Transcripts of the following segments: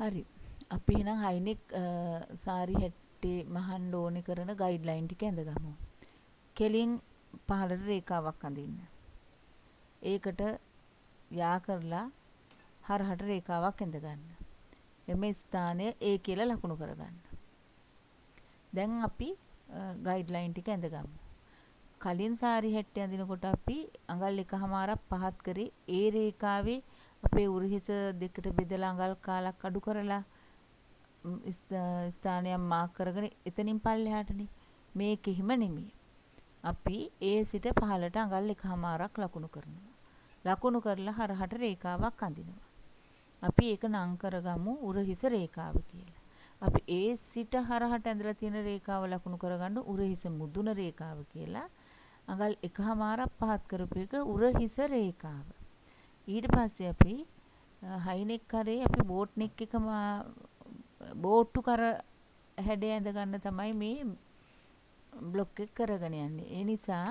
හරි. අපි එහෙනම් හයිනෙක් සාරි හැට්ටේ මහන්න ඕනේ කරන ගයිඩ්ලයින් ටික ඇඳගමු. කෙලින් පහළට රේඛාවක් අඳින්න. ඒකට යා කරලා හරහට රේඛාවක් ඇඳගන්න. එම ස්ථානය A කියලා ලකුණු කරගන්න. දැන් අපි ගයිඩ්ලයින් ටික ඇඳගමු. කලින් සාරි හැට්ටේ අඳිනකොට අපි අඟල් 1මාරක් පහත් කරේ ඒ රේඛාවේ අපේ උරහිස දෙකට බෙදලා අඟල් කාලක් අඩු කරලා ස්ථානයක් මාක් කරගෙන එතනින් පල්ලෙහාටනේ. මේක එහෙම නෙමෙයි. අපි A සිට පහළට අඟල් 1මාරක් ලකුණු කරනවා. ලකුණු කරලා හරහට රේඛාවක් අඳිනවා. අපි ඒක නම් කරගමු උරහිස රේඛාව කියලා. අපි A සිට හරහට ඇඳලා තියෙන රේඛාව ලකුණු කරගන්න උරහිස මුදුන රේඛාව කියලා. අඟල් 1මාරක් පහත් කරපු එක උරහිස රේඛාව. ඊට පස්සේ අපි හයිනෙක් කරේ අපි බෝට් නෙක් එකම බෝට්ටු කර හැඩය ඇඳ ගන්න තමයි මේ බ්ලොක් එක කරගෙන යන්නේ. ඒ නිසා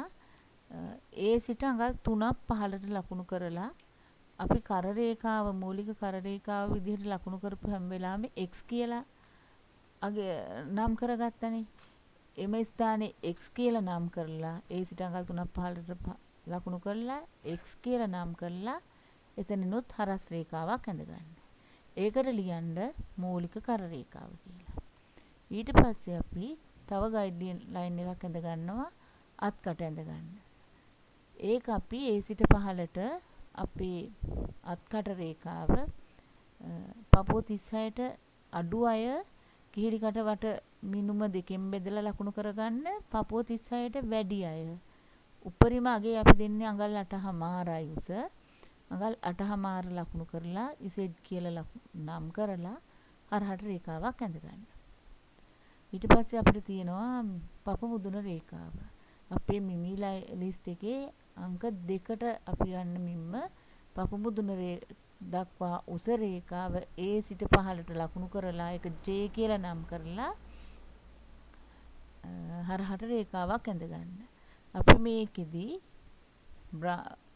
A සිට අඟල් 3ක් පහළට ලකුණු කරලා අපි කර රේඛාව මූලික කර රේඛාව විදිහට ලකුණු කරපු හැම වෙලාවෙම x කියලා නම් කරගත්තනේ. එම ස්ථානයේ x කියලා නම් කරලා A සිට අඟල් 3ක් පහළට ලකුණු කරලා x කියලා නම් කරලා එතනිනුත් හරස් රේඛාවක් ඇඳගන්න. ඒකට ලියන්න මූලික කර රේඛාව කියලා. ඊට පස්සේ අපි තව ගයිඩ්ලයින් එකක් ඇඳ ගන්නවා අත්කට ඇඳ ගන්න. ඒක අපි A සිට පහළට අපේ අත්කට රේඛාව පපුව 36ට අඩු අය කිහිලිකට වට මිනුම දෙකෙන් බෙදලා ලකුණු කරගන්න. පපුව 36ට වැඩි අය උපරිම අගේ අපි දෙන්නේ අඟල් 8මාරයි උස. අඟල් 8මාර ලකුණු කරලා Z කියලා නම් කරලා හරහට රේඛාවක් ඇඳ ගන්න. ඊට පස්සේ අපිට තියෙනවා පපු මුදුන රේඛාව. අපේ මිමි ලිස්ට් එකේ අංක 2ට අපි යන්න මිම්ම පපු මුදුන දක්වා උස රේඛාව A සිට පහළට ලකුණු කරලා ඒක J කියලා නම් කරලා හරහට රේඛාවක් ඇඳ ගන්න. අපි මේකෙදි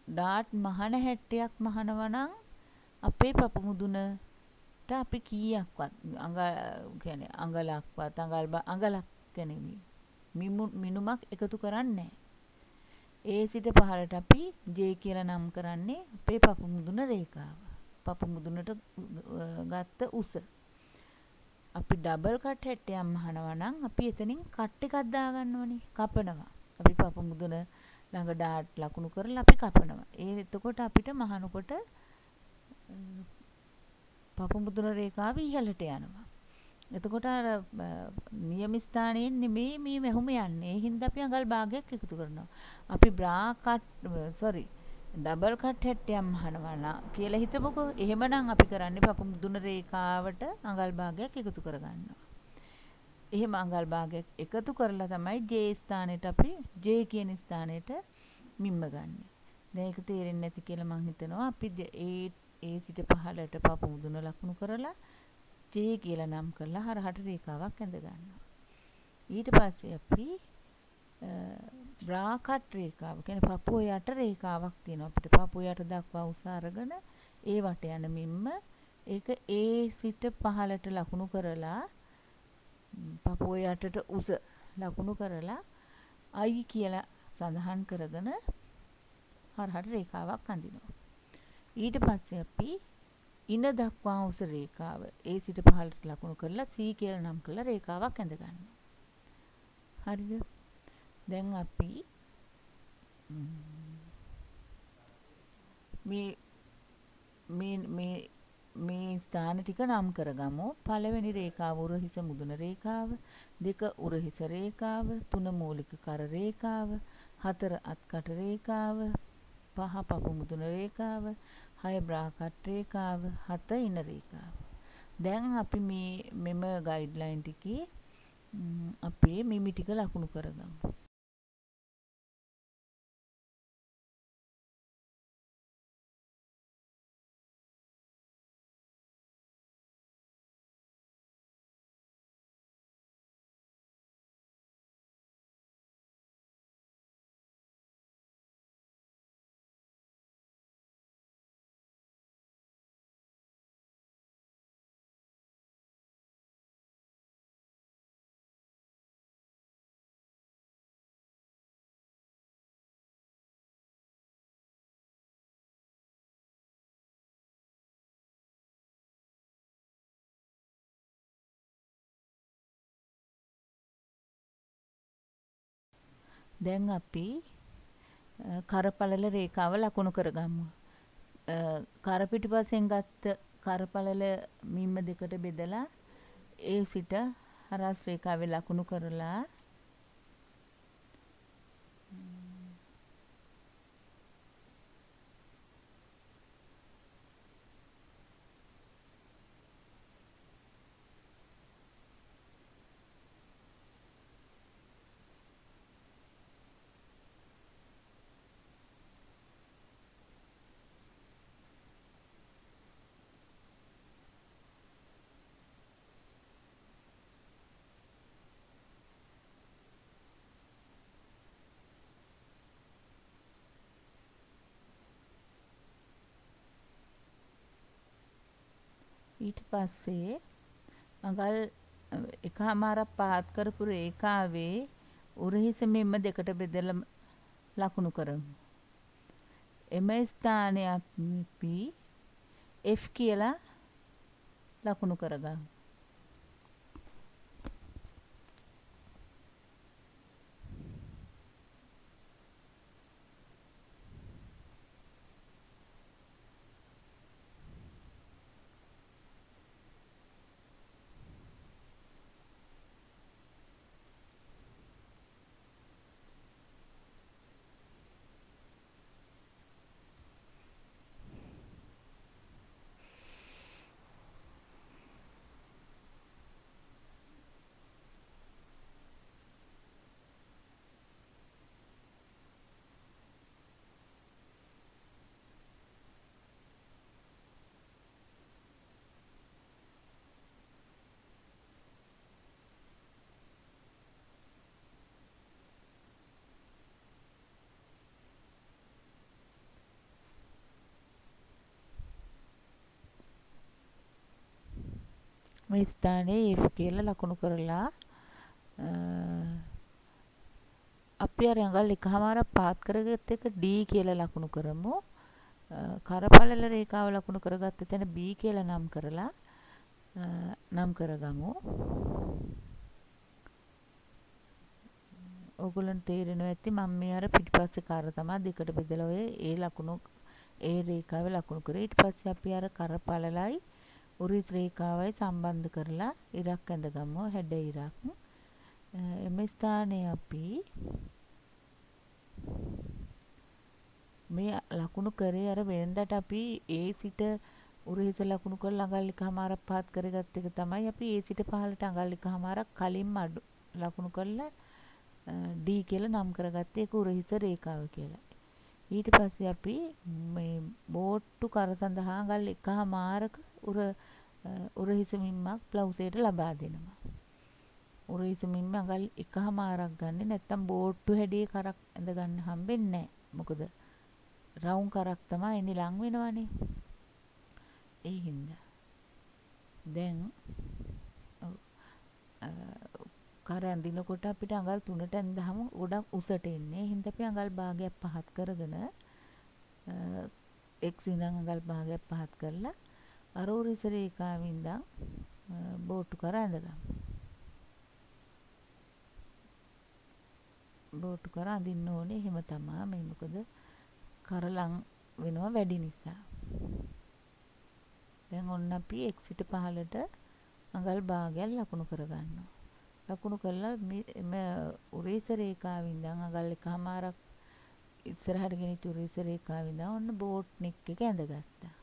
ඩාට් මහන හැට්ටයක් මහනවා නම් අපේ පපු මුදුනට අපි කීයක්වත් අඟලක්වත් අඟලක් කියන්නේ මිනුමක් එකතු කරන්නේ නැහැ. A සිට පහළට අපි J කියලා නම් කරන්නේ අපේ පපු මුදුන රේඛාව. පපු මුදුනට ගත්ත උස. අපි ඩබල් කට් හැට්ටයක් මහනවා නම් අපි එතනින් කට් එකක් දාගන්නවනේ. කපනවා. අපි පපු මුදුන ළඟ ඩාට් ලකුණු කරලා අපි කපනවා. එතකොට අපිට මහනකොට පපු මුදුන රේඛාව ඉහළට යනවා. එතකොට අර නියම ස්ථානයෙන් නෙමෙයි මේ වැහුම යන්නේ. ඒ හින්දා අපි අඟල් භාගයක් එකතු කරනවා. අපි ඩබල් කට් හැට්ටයක් මහනවා කියලා හිතමුකෝ. එහෙමනම් අපි කරන්නේ පපු මුදුන රේඛාවට අඟල් භාගයක් එකතු කරගන්නවා. එහෙම අඟල් භාගයක් එකතු කරලා තමයි J ස්ථානෙට අපි J කියන ස්ථානෙට මිම්ම ගන්න. දැන් ඒක තේරෙන්නේ නැති කියලා මං හිතනවා. අපි A සිට පහළට පපු මුදුන ලකුණු කරලා J කියලා නම් කරලා හරහට රේඛාවක් ඇඳ ගන්නවා. ඊට පස්සේ අපි බ්‍රාකට් රේඛාව කියන්නේ පපුව යට රේඛාවක් තියෙනවා. අපිට පපුව යට දක්වා උස අරගෙන ඒ වට යන මිම්ම ඒක A සිට පහළට ලකුණු කරලා පපුව යටට උස ලකුණු කරලා I කියලා සඳහන් කරගෙන හරහට රේඛාවක් අඳිනවා. ඊට පස්සේ අපි ඉන දක්වා උස රේඛාව A සිට පහළට ලකුණු කරලා C කියලා නම් කරලා රේඛාවක් ඇඳ ගන්නවා. හරිද? දැන් අපි මේ ස්ථාන ටික නම් කරගමු. පළවෙනි රේඛාව උරහිස මුදුන රේඛාව, 2 උරහිස රේඛාව, 3 මූලික කර රේඛාව, 4 අත්කට රේඛාව, 5 පපු මුදුන රේඛාව, 6 බ්‍රාකට් රේඛාව, 7 ඉන රේඛාව. දැන් අපි මෙම ගයිඩ්ලයින් ටිකේ අපේ මිමි ටික ලකුණු කරගමු. දැන් අපි කරපළල රේඛාව ලකුණු කරගමු. කර පිටිපස්සෙන් ගත්ත කරපළල මිම්ම දෙකට බෙදලා ඒ සිට හරස් රේඛාවේ ලකුණු කරලා ඊට පස්සේ අඟල් එකමාරක් පහත් කරපු රේඛාවේ උරහිස මෙම්ම දෙකට බෙදලා ලකුණු කරමු. එම ස්ථානය අපි F කියලා ලකුණු කරගමු. මේ ස්ථානයේ F කියලා ලකුණු කරලා අපි අර අඟල් එකමාරක් පාත් කරගත්ත එක D කියලා ලකුණු කරමු. කරපළල රේඛාව ලකුණු කරගත්ත තැන B කියලා නම් කරගමු. ඕගොල්ලන්ට තේරෙනවා ඇති මම මේ අර පිටිපස්සේ කර තමයි දෙකට බෙදලා ඔය ඒ රේඛාවේ ලකුණු කරේ. ඊට පස්සේ අපි අර කරපළලයි උරිස් රේඛාවයි සම්බන්ධ කරලා ඉරක් ඇඳගමු. හැඩ ඉරක්. එම ස්ථානයේ අපි මේ ලකුණු කරේ අර වෙනදට අපි ඒ සිට උරහිස ලකුණු කරලා අඟල් එකමාරක් පහත් කරගත්ත එක තමයි අපි ඒ සිට පහළට අඟල් එකමාරක් කලින්ම ලකුණු කරලා D කියලා නම් කරගත්තේ. ඒක උරහිස රේඛාව කියලා. ඊට පස්සේ අපි මේ බෝට්ටු කර සඳහා අඟල් එකමාරක උරහිස මිම්මක් ප්ලවුසයට ලබා දෙනවා. උරහිස මිම්ම අඟල් එකමාරක් ගන්න නැත්නම් බෝට්ටු හැඩේ කරක් ඇඳ ගන්න හම්බෙන්නේ නැහැ. මොකද රවුම් කරක් තමයි එන්නේ ලං වෙනවනේ. ඒ හින්දා දැන් කර ඇඳිනකොට අපිට අඟල් 3ට ඇඳහම ගොඩක් උසට එන්නේ. ඒ හින්දා අපි අඟල් භාගයක් පහත් කරගෙන x ඉඳන් අඟල් භාගයක් පහත් කරලා අර උරහිස රේඛාවෙන් ඉඳන් බෝට්ටු කර ඇඳගමු. බෝට්ටු කර අඳින්න ඕනේ. එහෙම තමයි. මේ මොකද කර ලං වෙනවා වැඩි නිසා. දැන් ඔන්න අපි x ට පහළට අඟල් භාගයක් ලකුණු කරගන්නවා. ලකුණු කරලා මේ උරහිස රේඛාවෙන් ඉඳන් අඟල් එකමාරක් ඉස්සරහට ගෙනිච්ච උරහිස රේඛාවෙන් ඉඳන් ඔන්න බෝට් නෙක් එක ඇඳගත්තා.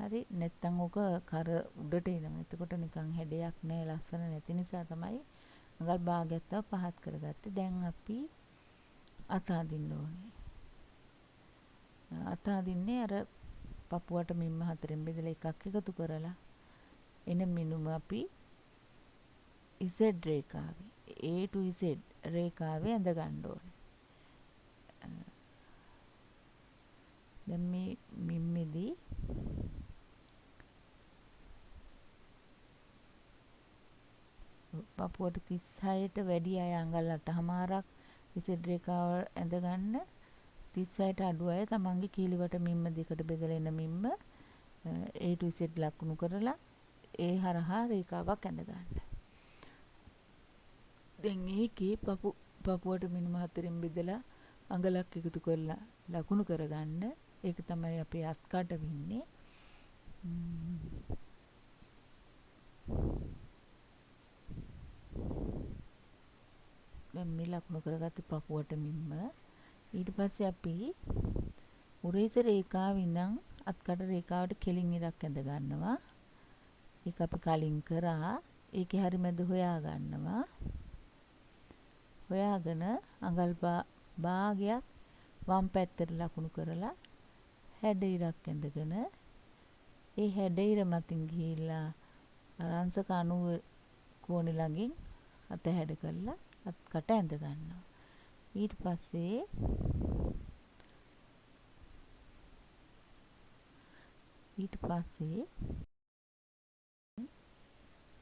හරි. නැත්තම් ඕක කර උඩට එනවා. එතකොට නිකන් හැඩයක් නැහැ, ලස්සන නැති නිසා තමයි අඟල් භාගයක් තව පහත් කරගත්තේ. දැන් අපි අත අදින්න ඕනේ. අත අදින්නේ අර පපුවට මිම්ම හතරෙන් බෙදලා එකක් එකතු කරලා එන මිනුම අපි Z රේඛාවේ A to Z රේඛාවේ ඇඳ ගන්න ඕනේ. දැන් මේ මිම්මේදී පපුවට 36ට වැඩි අය අඟල් 8මාරක් Z රේඛාව ඇඳ ගන්න. 36ට අඩු අය තමන්ගේ කීලිවට මිම්ම දෙකට බෙදලා එන මිම්ම A to Z ලකුණු කරලා ඒ හරහා රේඛාවක් ඇඳ ගන්න. දැන් ඒකේ පපුවට මිනුම හතරෙන් බෙදලා අඟලක් එකතු කරලා ලකුණු කරගන්න. ඒක තමයි අපේ අත්කට වෙන්නේ. දැන් මේ ලකුණු කරගත්ත පපුවට මින්ම ඊට පස්සේ අපි උරහිස රේඛාව ඉඳන් අත්කට රේඛාවට කෙලින් ඉරක් ඇඳ ගන්නවා. ඒක අපි කලින් කරා. ඒකේ හරි මැද හොයා ගන්නවා. හොයාගෙන අඟල් භාගයක් වම් පැත්තට ලකුණු කරලා හැඩ ඉරක් ඇඳගෙන ඒ හැඩ ඉර මතින් ගිහිල්ලා අංශක 90 කෝණෙ ළඟින් අත හැඩ කරලා අත්කට ඇඳ ගන්නවා. ඊට පස්සේ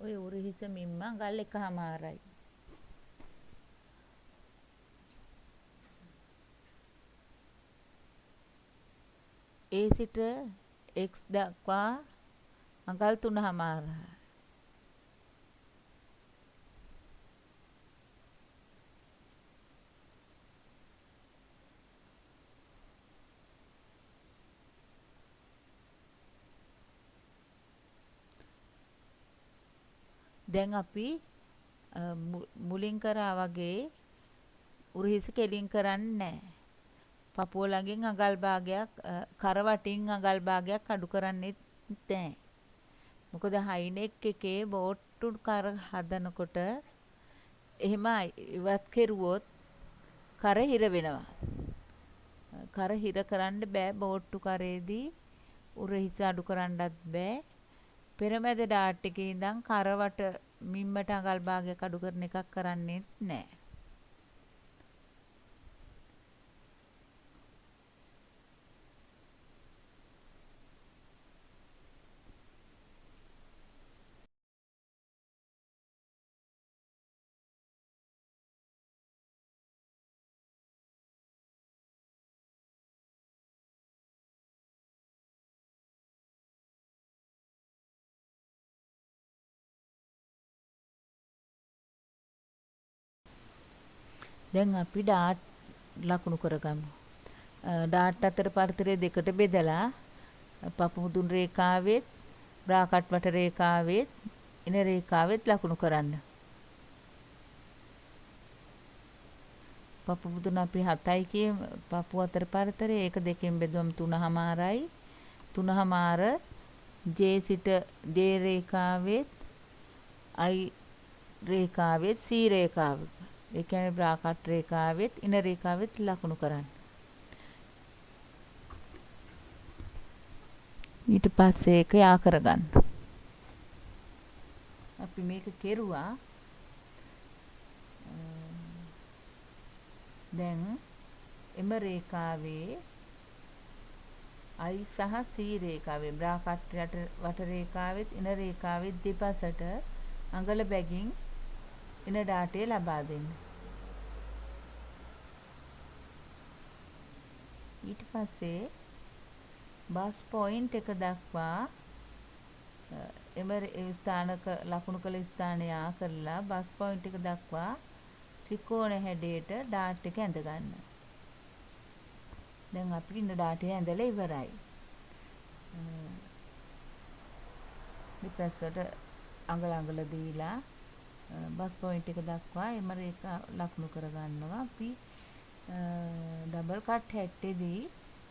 ඔය උරහිස මින්ම අඟල් එකමාරයි. ඒ සිට x දක්වා අඟල් 3මාරයි. දැන් අපි මුලින් කරා වගේ උරහිස කෙලින් කරන්නේ නැහැ. පපුව ළඟින් අඟල් භාගයක් කර වටින් අඟල් භාගයක් අඩු කරන්නේ නැහැ. මොකද හයිනෙක් එකේ බෝට්ටු කර හදනකොට එහෙම ඉවත් කෙරුවොත් කර හිර වෙනවා. කර හිර කරන්න බෑ බෝට්ටු කරේදී උරහිස අඩු කරන්නත් බෑ. පෙරමැද ඩාට් එකේ ඉඳන් කරවට මිම්මට අඟල් භාගයක් අඩු කරන එකක් කරන්නේ නැහැ. දැන් අපි ඩාට් ලකුණු කරගමු. ඩාට් අතර පරතරය දෙකට බෙදලා පපු මුදුන් රේඛාවෙත් බ්‍රාකට් වට රේඛාවෙත් ඉන රේඛාවෙත් ලකුණු කරන්න. පපු මුදුන අපි 7යි කියමු. පපු අතර පරතරය ඒක දෙකෙන් බෙදුවම 3මාරයි. 3මාර J සිට J රේඛාවෙත් I රේඛාවෙත් C රේඛාවෙත් ඒ කියන්නේ බ්‍රාකට් රේඛාවෙත් ඉන රේඛාවෙත් ලකුණු කරන්න. ඊට පස්සේ ඒක යා කරගන්න. අපි මේක කෙරුවා. දැන් එම රේඛාවේ I සහ C රේඛාවේ බ්‍රාකට් වට රේඛාවෙත් ඉන රේඛාවෙත් දෙපසට අඟල බැගින් ඉන ඩාටය ලබා දෙන්න. ඊට පස්සේ බස් පොයින්ට් එක දක්වා එම ස්ථානක ලකුණු කළ ස්ථානය ආ කරලා බස් පොයින්ට් එක දක්වා ත්‍රිකෝණ හැඩයට ඩාට් එක ඇඳ ගන්න. දැන් අපි ඉන්න ඩාට් එක ඇඳලා ඉවරයි. දෙපැත්තට අඟල දීලා බස් පොයින්ට් එක දක්වා එම රේඛා ලකුණු කරගන්නවා. අපි ඩබල් කට් හැට්ටේදී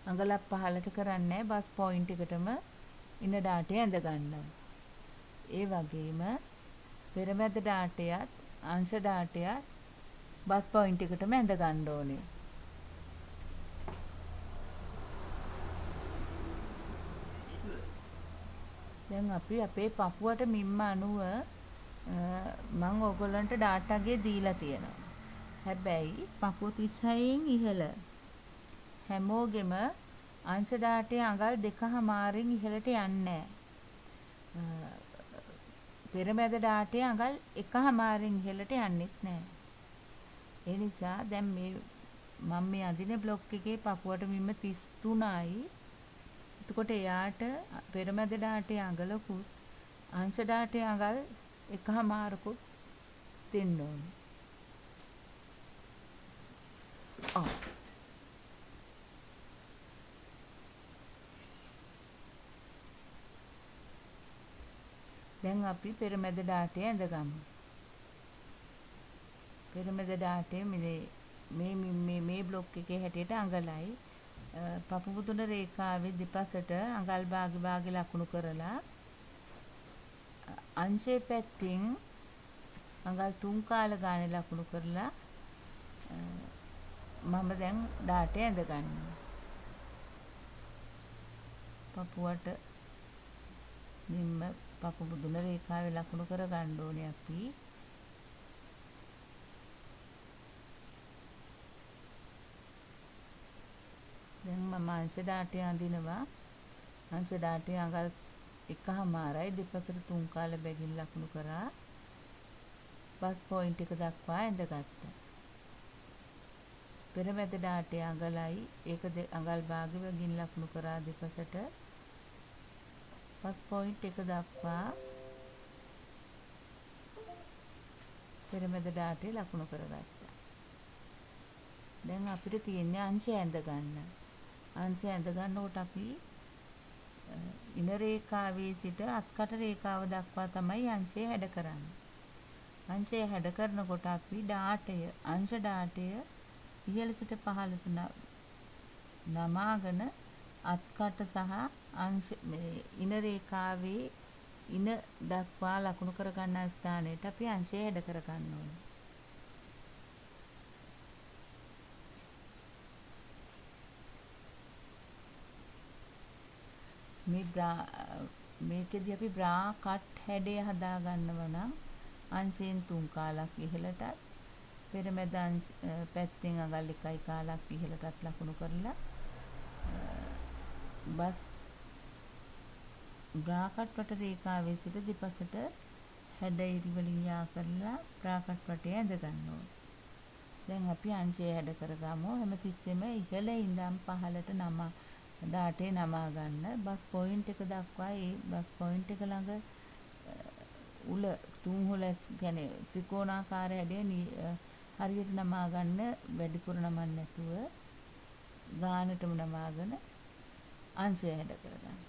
අඟලක් 15ට කරන්නේ බස් පොයින්ට් එකටම ඉන ඩාටය ඇඳ ගන්නවා. ඒ වගේම පෙරමැද ඩාටයත් අංශ ඩාටයත් බස් පොයින්ට් එකටම ඇඳ ගන්න ඕනේ. දැන් අපි අපේ පපුවට මිම්ම අනුව මම ඔයගොල්ලන්ට ඩාටා ගේ දීලා තියෙනවා. හැබැයි පපුව 36න් ඉහළ හැමෝගෙම අංශ ඩාටේ අඟල් 2මාරින් ඉහළට යන්නේ නැහැ. පෙරමැද ඩාටේ අඟල් 1මාරින් ඉහළට යන්නෙත් නැහැ. ඒ නිසා දැන් මම මේ අඳින බ්ලොක් එකේ පපුවට මිම්ම 33යි. එතකොට එයාට පෙරමැද ඩාටේ අඟලකුත් අංශ ඩාටේ අඟල් 1මාරකුත් දෙන්න ඕනේ. ඔව්. දැන් අපි පෙරමැද ඩාටේ ඇඳගමු. පෙරමැද ඩාටේ මේ බ්ලොක් එකේ හැටියට අඟලයි පපු මුදුන රේඛාවේ දෙපසට අඟල් භාග ලකුණු කරලා අංශයේ පැත්තෙන් අඟල් 3 කාල ගානේ ලකුණු කරලා මම දැන් ඩාටේ ඇඳගන්නවා. පපුවට නිම්ම පපු මුදුන රේඛාවේ ලකුණු කර ගන්න ඕනේ අපි. දැන් මම අංශ ඩාටේ අඳිනවා. අංශ ඩාටේ අඟල් 1මාරයි දෙපසට 3 කාල බැගින් ලකුණු කරා බස් පොයින්ට් එක දක්වා ඇඳගත්තා. පෙරමැද ඩාටේ අඟලයි ඒක අඟල් භාග බැගින් ලකුණු කරා දෙපසට බස් පොයින්ට් එක දක්වා පෙරමැද ඩාටේ ලකුණු කරගත්තා. දැන් අපිට තියෙන්නේ අංශය ඇඳ ගන්න. අංශය ඇඳ ගන්නකොට අපි ඉන රේඛාවේ සිට අත්කට රේඛාව දක්වා තමයි අංශය හැඩ කරන්නේ. අංශය හැඩ කරනකොට අපි අංශ ඩාටය ඉහළ සිට පහළට නමාගෙන අත්කට සහ ඉන රේඛාවේ ඉන දක්වා ලකුණු කර ගන්නා ස්ථානයට අපි අංශය හැඩ කර ගන්න ඕනේ. මේකෙදී අපි බ්‍රා කට් හැඩය හදා ගන්නවා නම් අංශයෙන් 3 කාලක් ඉහළටත් පෙරමැද පැත්තෙන් අඟල් 1 කාලක් ඉහළටත් ලකුණු කරලා බ්‍රා කට් වට රේඛාවේ සිට දෙපසට හැඩ ඉරි වලින් යා කරලා බ්‍රා කට් වටේ ඇඳ ගන්න ඕනේ. දැන් අපි අංශය හැඩ කරගමු. හැමතිස්සෙම ඉහළ ඉඳන් පහළට ඩාටේ නමා ගන්න. බස් පොයින්ට් එක දක්වා ඒ බස් පොයින්ට් එක ළඟ උල තුන් හොල කියන්නේ ත්‍රිකෝණාකාර හැඩය හරියට නමා ගන්න, වැඩිපුර නමන්න නැතුව ගානටම නමාගෙන අංශය හැඩ කරගන්න.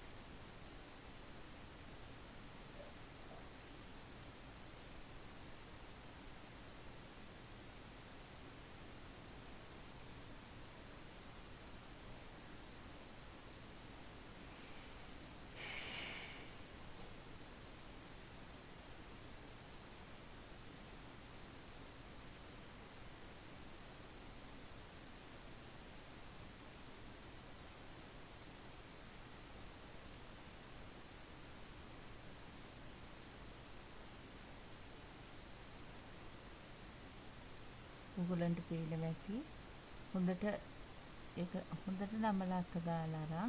ඔයගොල්ලන්ට පේනවා ඇති හොඳට නමලා අත ගාලා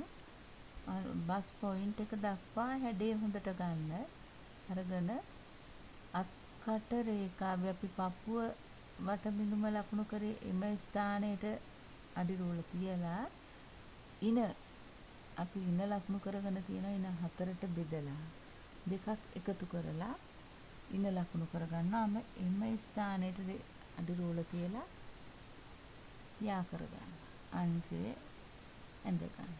බස් පොයින්ට් එක දක්වා හැඩය හොඳට ගන්න. අරගෙන අත්කට රේඛාවේ අපි පපුව වටබිඳුම ලකුණු කරේ එම ස්ථානයට අඩි රූල තියලා අපි ඉන ලකුණු කරගෙන තියෙන ඉන 4ට බෙදලා දෙකක් එකතු කරලා ඉන ලකුණු කරගන්නාම එම ස්ථානයට අඩි රූල තියලා යා කරගන්න. අංශය ඇඳ ගන්න.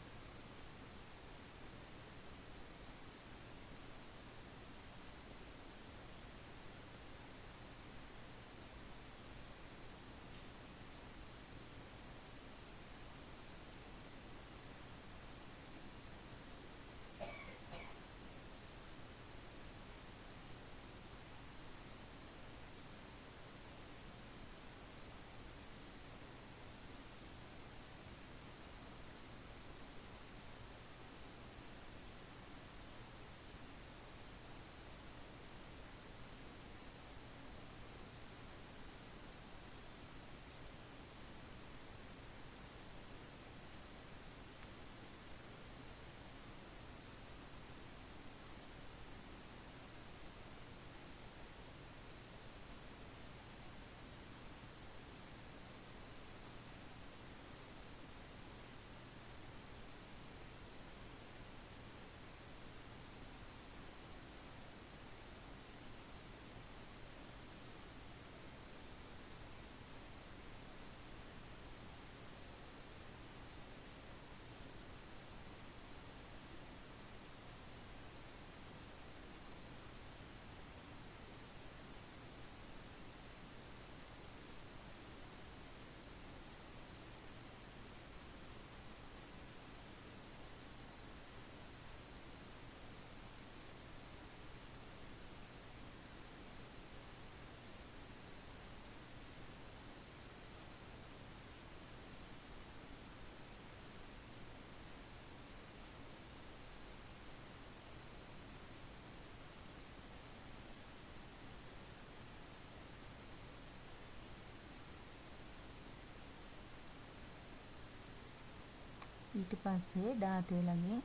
පස්සේ ඩාටේ ළඟින්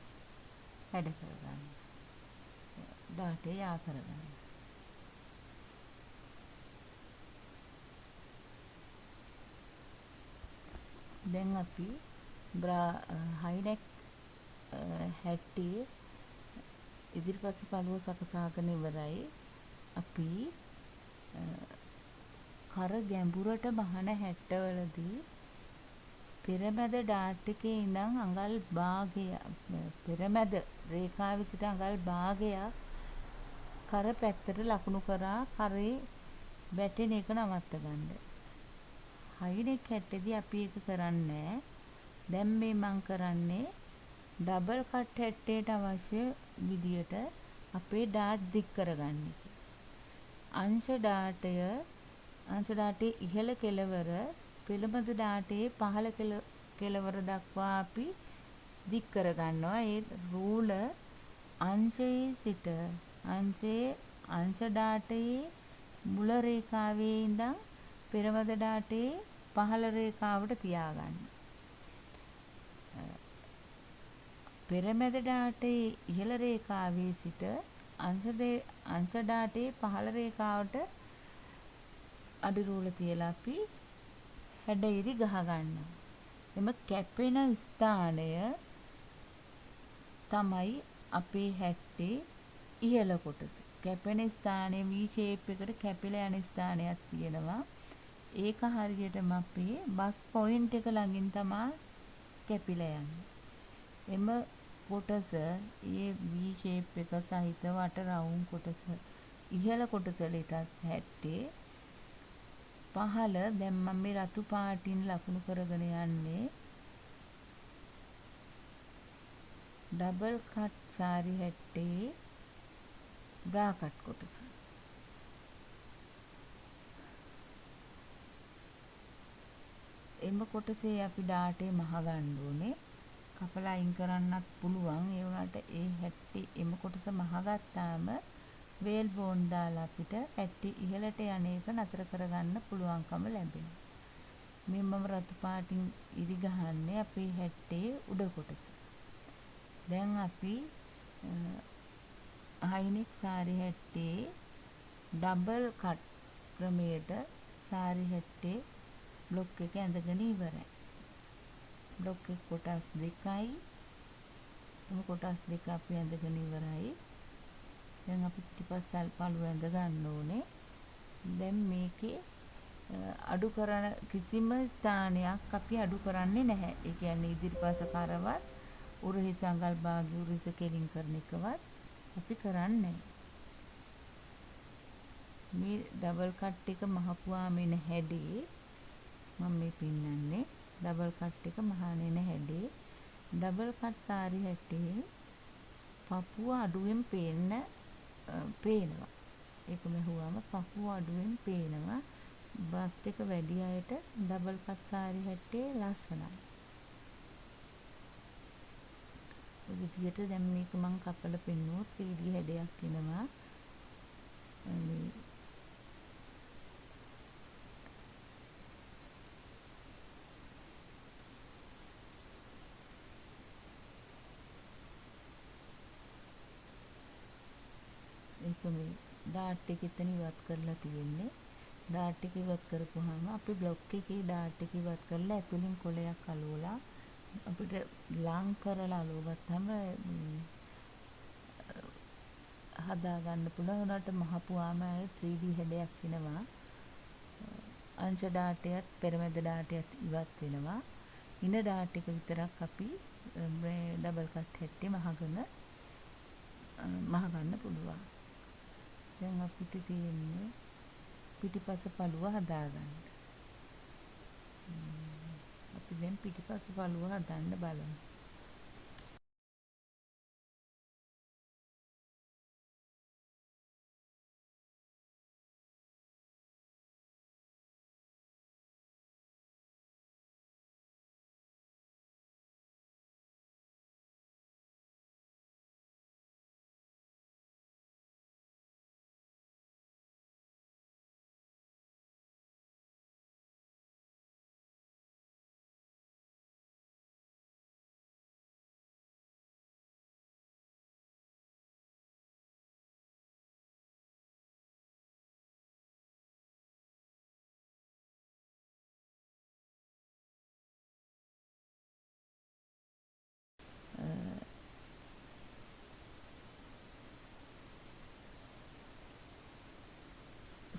හැඩ කරගන්න. ඩාටේ යා කරගන්න. දැන් අපි හයිනෙක් හැට්ටේ ඉදිරිපස පළුව සකසාගෙන ඉවරයි. අපි කර ගැඹුරට බහන හැට්ටවලදී පෙරමැද ඩාට් එකේ ඉඳන් අඟල් භාගය පෙරමැද රේඛාවේ සිට අඟල් භාගයක් කර පැත්තට ලකුණු කරා කරේ වැටෙන එක නවත්ත ගන්න. හයිනෙක් හැට්ටේදී අපි ඒක කරන්නේ. දැන් මේ මං කරන්නේ ඩබල් කට් හැට්ටේට අවශ්‍ය විදියට අපේ ඩාට් දික් කරගන්න එක. අංශ ඩාටේ ඉහළ කෙළවර පෙළමද ඩාටේ පහළ කෙළවර දක්වා අපි දික් කරගන්නවා. ඒ රූල අංශයේ සිට අංශ ඩාටයේ මුල රේඛාවේ ඉඳන් පෙරමද ඩාටේ පහළ රේඛාවට තියාගන්න. පෙරමැද ඩාටේ ඉහළ රේඛාවේ සිට අංශ ඩාටේ පහළ රේඛාවට අඩි රූල තියලා අපි හැඩයිරි ගහ ගන්නවා. එම කැපෙන ස්ථානය තමයි අපේ හැට්ටේ ඉහළ කොටස. කැපෙන ස්ථානය V shape එකට කැපිලා යන ස්ථානයක් තියෙනවා. ඒක හරියටම අපේ බස් පොයින්ට් එක ළඟින් තමයි කැපිලා යන්නේ. එම කොටස ඒ V shape එක සහිත වට රවුම් කොටස ඉහළ කොටසලටත් හැට්ටේ පහළ දැන් මම මේ රතු පාටින් ලකුණු කරගෙන යන්නේ ඩබල් කට් සාරි හැට්ටේ බ්‍රාකට් කොටස. එම කොටසේ අපි ඩාටේ මහ ගන්න ඕනේ. කපලා අයින් කරන්නත් පුළුවන්. ඒ වුණාට ඒ හැට්ටේ එම කොටස මහ ගත්තාම වේල් බෝන් දාලා අපිට හැට්ටේ ඉහළට යන එක නතර කරගන්න පුළුවන්කම ලැබෙනවා. මේ මම රතු පාටින් ඉරි ගහන්නේ අපේ හැට්ටේ උඩ කොටස. දැන් අපි හයිනෙක් සාරි හැට්ටේ ඩබල් කට් ක්‍රමයට සාරි හැට්ටේ බ්ලොක් එක ඇඳගෙන ඉවරයි. බ්ලොක් එක කොටස් දෙකයි. එම කොටස් දෙක අපි ඇඳගෙන ඉවරයි. දැන් අපි පිටිපස්සල් පළුව ඇඳ ගන්න ඕනේ. දැන් මේකේ අඩු කරන කිසිම ස්ථානයක් අපි අඩු කරන්නේ නැහැ. ඒ කියන්නේ ඉදිරිපස කරවත් උරහිස අඟල් භාගය උරහිස කෙලින් කරන එකවත් අපි කරන්නේ මේ ඩබල් කට් එක මහපුවාම එන හැඩේ මම මේ පින්නන්නේ ඩබල් කට් එක මහානෙන හැඩේ ඩබල් කට් සාරි හැටේ පපුව අඩුවෙන් පේනවා. ඒක මෙහුවම පපුව අඩුවෙන් පේනවා. බස්ට් එක වැඩි අයට ඩබල් කට් සාරි හැටේ ලස්සනයි. ඔය විදිහට දැන් මේක මම කපලා පෙන්නුවොත් 3D හැඩයක් එනවා. මේ ඒක මේ ඩාට් එක එතන ඉවත් කරලා තියෙන්නේ. ඩාට් එක ඉවත් කරපුවාම අපි බ්ලොක් එකේ ඩාට් එක ඉවත් කරලා ඇතුලින් කොලයක් අලවලා අපිට ලං කරලා අලවගත්තාම හදා ගන්න පුළුවන්. උනාට මහපුවාම 3D හැඩයක් එනවා. අංශ ඩාටයත් පෙරමැද ඩාටයත් ඉවත් වෙනවා. ඉන ඩාට් එක විතරක් අපි මේ ඩබල් කට් හැට්ටේ මහ ගන්න පුළුවන්. දැන් අපිට තියෙන්නේ පිටිපස පළුව හදාගන්න. අපි දැන් පිටිපස පළුව හදන්න බලමු.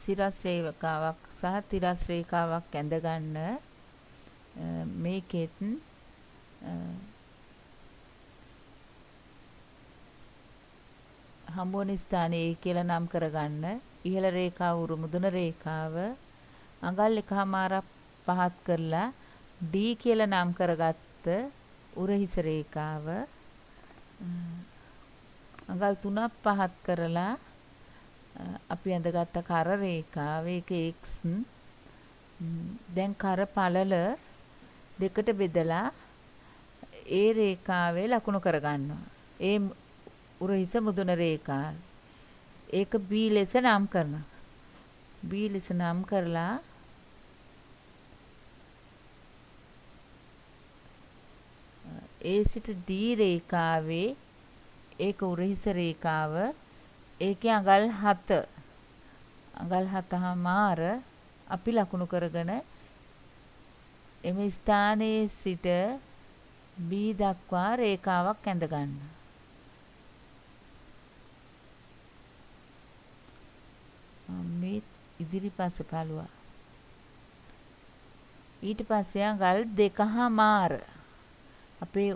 සිරස් රේඛාවක් සහ තිරස් රේඛාවක් ඇඳ ගන්න. මේකෙත් හම්බවන ස්ථානයේ කියලා නම් කරගන්න. ඉහළ රේඛාව උරු මුදුන රේඛාව අඟල් 1මාරක් පහත් කරලා D කියලා නම් කරගත්ත උරහිස රේඛාව අඟල් 3ක් පහත් කරලා අපි ඇඳගත්ත කර රේඛාව ඒක X. දැන් කර පළල දෙකට බෙදලා ඒ රේඛාවේ ලකුණු කරගන්නවා. ඒ උරහිස මුදුන රේඛාව. ඒක B ලෙස නම් කරනවා. B ලෙස නම් කරලා ඒ සිට D රේඛාවේ ඒක උරහිස රේඛාව. ඒකේ අඟල් 7 මාර අපි ලකුණු කරගෙන එම ස්ථානයේ සිට B දක්වා රේඛාවක් ඇඳ ගන්න. මේ ඉදිරිපස පළුවා. ඊට පස්සේ අඟල් 2මාර අපේ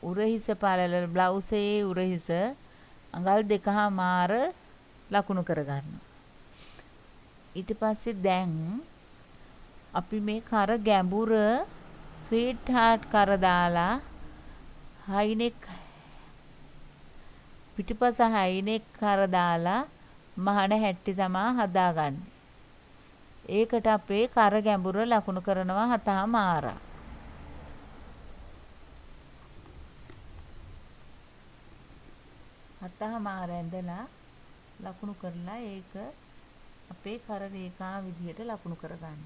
උරහිස පළල බ්ලවුසයේ උරහිස අඟල් 2මාර ලකුණු කරගන්නවා. ඊට පස්සේ දැන් අපි මේ කර ගැඹුර ස්වීට් හાર્ට් කර දාලා හයිනෙක් පිටිපස හයිනෙක් කර දාලා මහන හැටි තමා හදාගන්නේ. ඒකට අපේ කර ගැඹුර ලකුණු කරනවා 7මාරක්. හතහමාර ඇඳලා ලකුණු කරලා ඒක අපේ කර රේඛා විදිහට ලකුණු කරගන්න.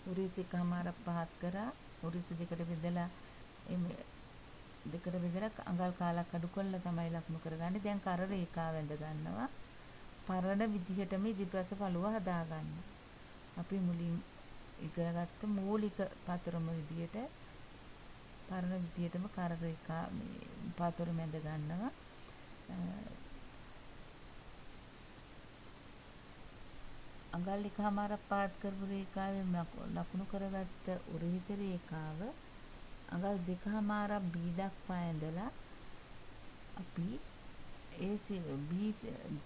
උරිස එකමාරක් පහත් කරා උරිස දෙකට බෙදලා අඟල් කාලක් අඩු කරලා තමයි ලකුණු කරගන්නේ. දැන් කර රේඛාව ඇඳ ගන්නවා. පරණ විදිහටම ඉදිරිපස පළුව හදා ගන්න. අපි මුලින් ඉගෙනගත්ත මූලික පතරම විදියට පරණ විදියටම කර රේඛා පතරම ඇඳ ගන්නවා. අඟල් 1මාරක් පාත් කරපු රේඛාවේ ලකුණු කරගත්ත උරහිස රේඛාව අඟල් 2මාරක් B දක්වා ඇඳලා අපි ඒ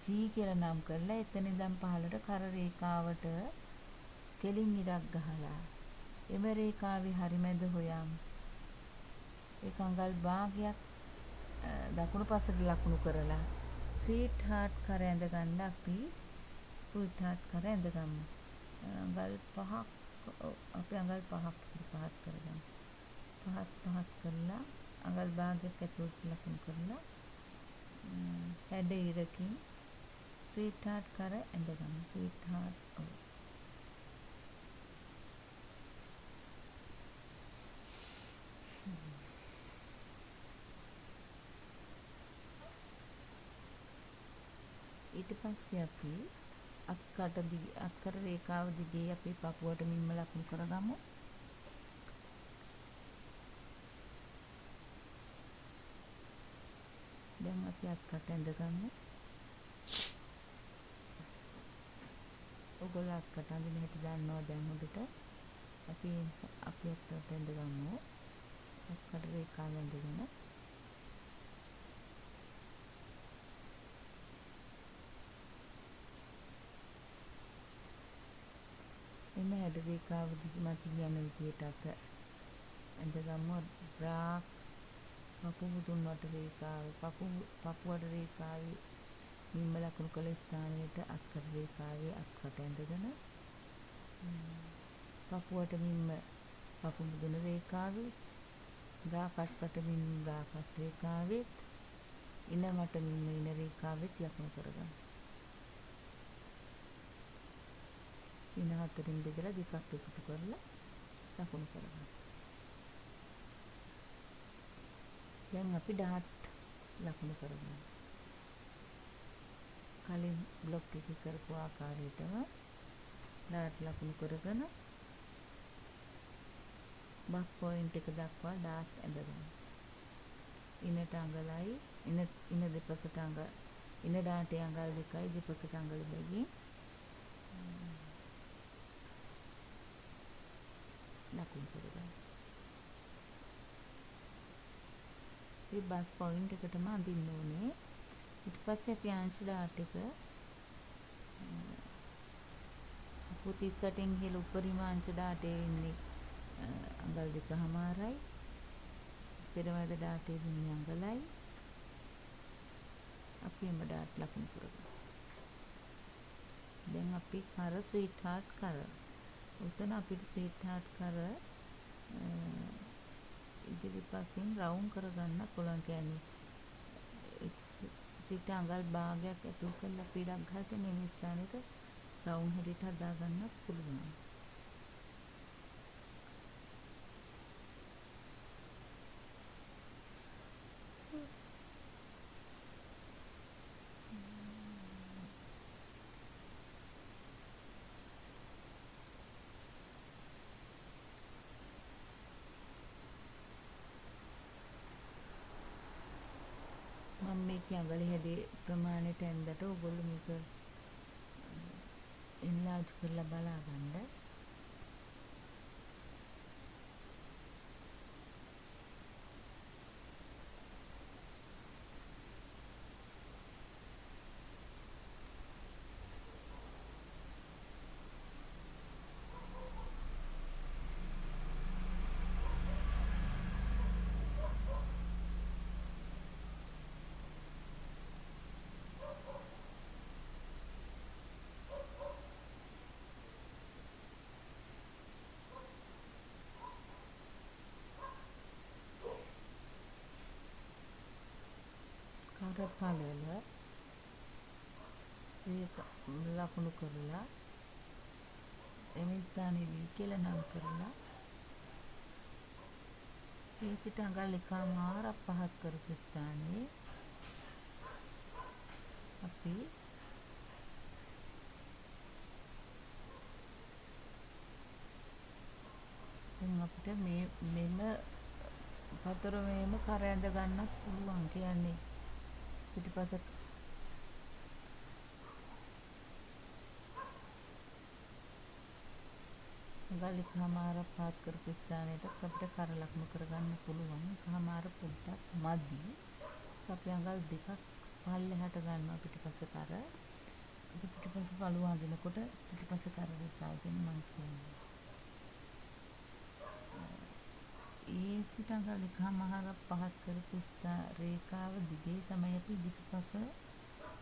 G කියලා නම් කරලා එතන ඉඳන් පහළට කර රේඛාවට කෙලින් ඉරක් ගහලා එම රේඛාවේ හරිමැද හොයමු. ඒක අඟල් භාගයක් දකුණු පසට ලකුණු කරලා ස්වීට් හાર્ට් කර ඇඳ ගන්න අපි ස්වීට් හાર્ට් කර ඇඳ ගමු. අඟල් 5ක් අපි අඟල් 5ක් පහත් කරගමු. පහත් කරලා අඟල් භාගයක් ඇතුළට ලකුණු කරලා හැඩ ඉරකින් ස්වීට් හાર્ට් කර ඇඳ ගමු. ස්වීට් හાર્ට් ඊට පස්සේ අපි අක්කර රේඛාව දිගේ අපේ පපුවට මින්ම ලකුණු කරගමු. දැන් අපි අත්කට ඇඳ ගමු. ඔයගොල්ලෝ අත්කට අඳින හැටි දන්නවා දැන් හොඳට. අපි අත්කට ඇඳ ගමු. අක්කර රේඛාව ඇඳගෙන එම හැඩ රේඛාව දිගට යන විදිහට අප ඇඳගමු. බ්‍රාක් පපු මුදුන් වට රේඛාව පපු වට රේඛාවේ නිම්ම ලකුණු කළ ස්ථානයට අක්කර රේඛාවේ අත්කට ඇඳගෙන පපු වට නිම්ම පපු මුදුන රේඛාවේ බ්‍රාකට්කට නිම්ම බ්‍රාකට් රේඛාවේ ඉන මට නිම්ම ඉන රේඛාවෙත් ලකුණු කරගන්න. ඉන හතරින් බෙදලා දෙකක් එකතු කරලා ලකුණු කරගන්න. දැන් අපි ඩාට් ලකුණු කරගන්න. කලින් බ්ලොක් එකේ කරපු ආකාරයටම ඩාට් ලකුණු කරගෙන බක් පොයින්ට් එක දක්වා ඩාට් ඇඳගන්න. ඉනට අඟලයි ඉන දෙපසට ඉන ඩාටේ අඟල් 2යි දෙපසට අඟල් 2කින් ලකුණු කරගන්න. මේ බස් පොයින්ට් එකටම අඳින්න ඕනේ. ඊට පස්සේ අපි අංශ ඩාට් එක අපු 38න් ඉහළ උපරිම අංශ ඩාටේ ඉන්නේ අඟල් 2.5යි. පෙරමැද ඩාටේ ඉන්නේ අඟලයි. අපි එම ඩාට් ලකුණු කරගමු. දැන් අපි කර ස්වීට් හાર્ට් කර. උතන අපිට ස්වීට් හાર્ට් කර ඉදිරිපසින් රවුම් කරගන්න පුළුවන්. කියන්නේ සිට අඟල් භාගයක් ඇතුල් කරලා පීඩක් ගහගෙන මේ ස්ථානෙට රවුම් හැඩයට හදා ගන්නත් පුළුවන්. මම මේකේ අඟලේ හැඩේ ප්‍රමාණයට ඇඳලා ඔයගොල්ලෝ මේක එන්ලාර්ජ් කරලා බලා ගන්න. කර පළල ඒක ලකුණු කරලා එම ස්ථානයේ V කියලා නම් කරලා ඒ සිට අඟල් 1.5ක් පහත් කරපු ස්ථානයේ අපි දැන් අපිට මෙම පතර මේම කර ඇඳ ගන්නත් පුළුවන්. කියන්නේ පිටිපස අඟල් 1.5ක් පහත් කරපු ස්ථානයට අපිට කර ලකුණු කරගන්න පුළුවන්. 1.5 පොඩ්ඩක් මදි. අපි අඟල් 2ක් පල්ලෙහාට ගන්නවා පිටිපස කර. පිටිපස පළුව අඳිනකොට පිටිපස කර රේඛාව කියන්නේ මම කියන්නේ. ඒ සිට අඟල් 1.5ක් පහත් කරපු රේඛාව දිගේ තමයි අපි පිටිපස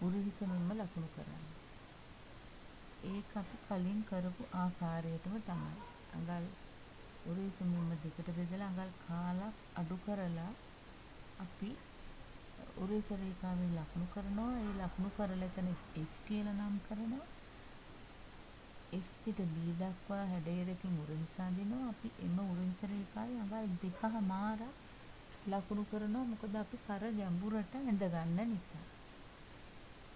උරහිස මෙන්ම ලකුණු කරන්නේ. ඒක අපි කලින් කරපු ආකාරයටම තමයි. අඟල් උරහිස මෙන්ම දෙකට බෙදලා අඟල් කාලක් අඩු කරලා අපි උරහිස රේඛාවේ ලකුණු කරනවා. ඒ ලකුණු කරලා එතන F කියලා නම් කරනවා. F සිට B දක්වා හැඩයකින් උරහිස අඳිනවා. අපි එම උරහිස රේඛාවේ අඟල් 2.5ක් ලකුණු කරනවා. මොකද අපි කර ගැඹුරට ඇඳ ගන්න නිසා.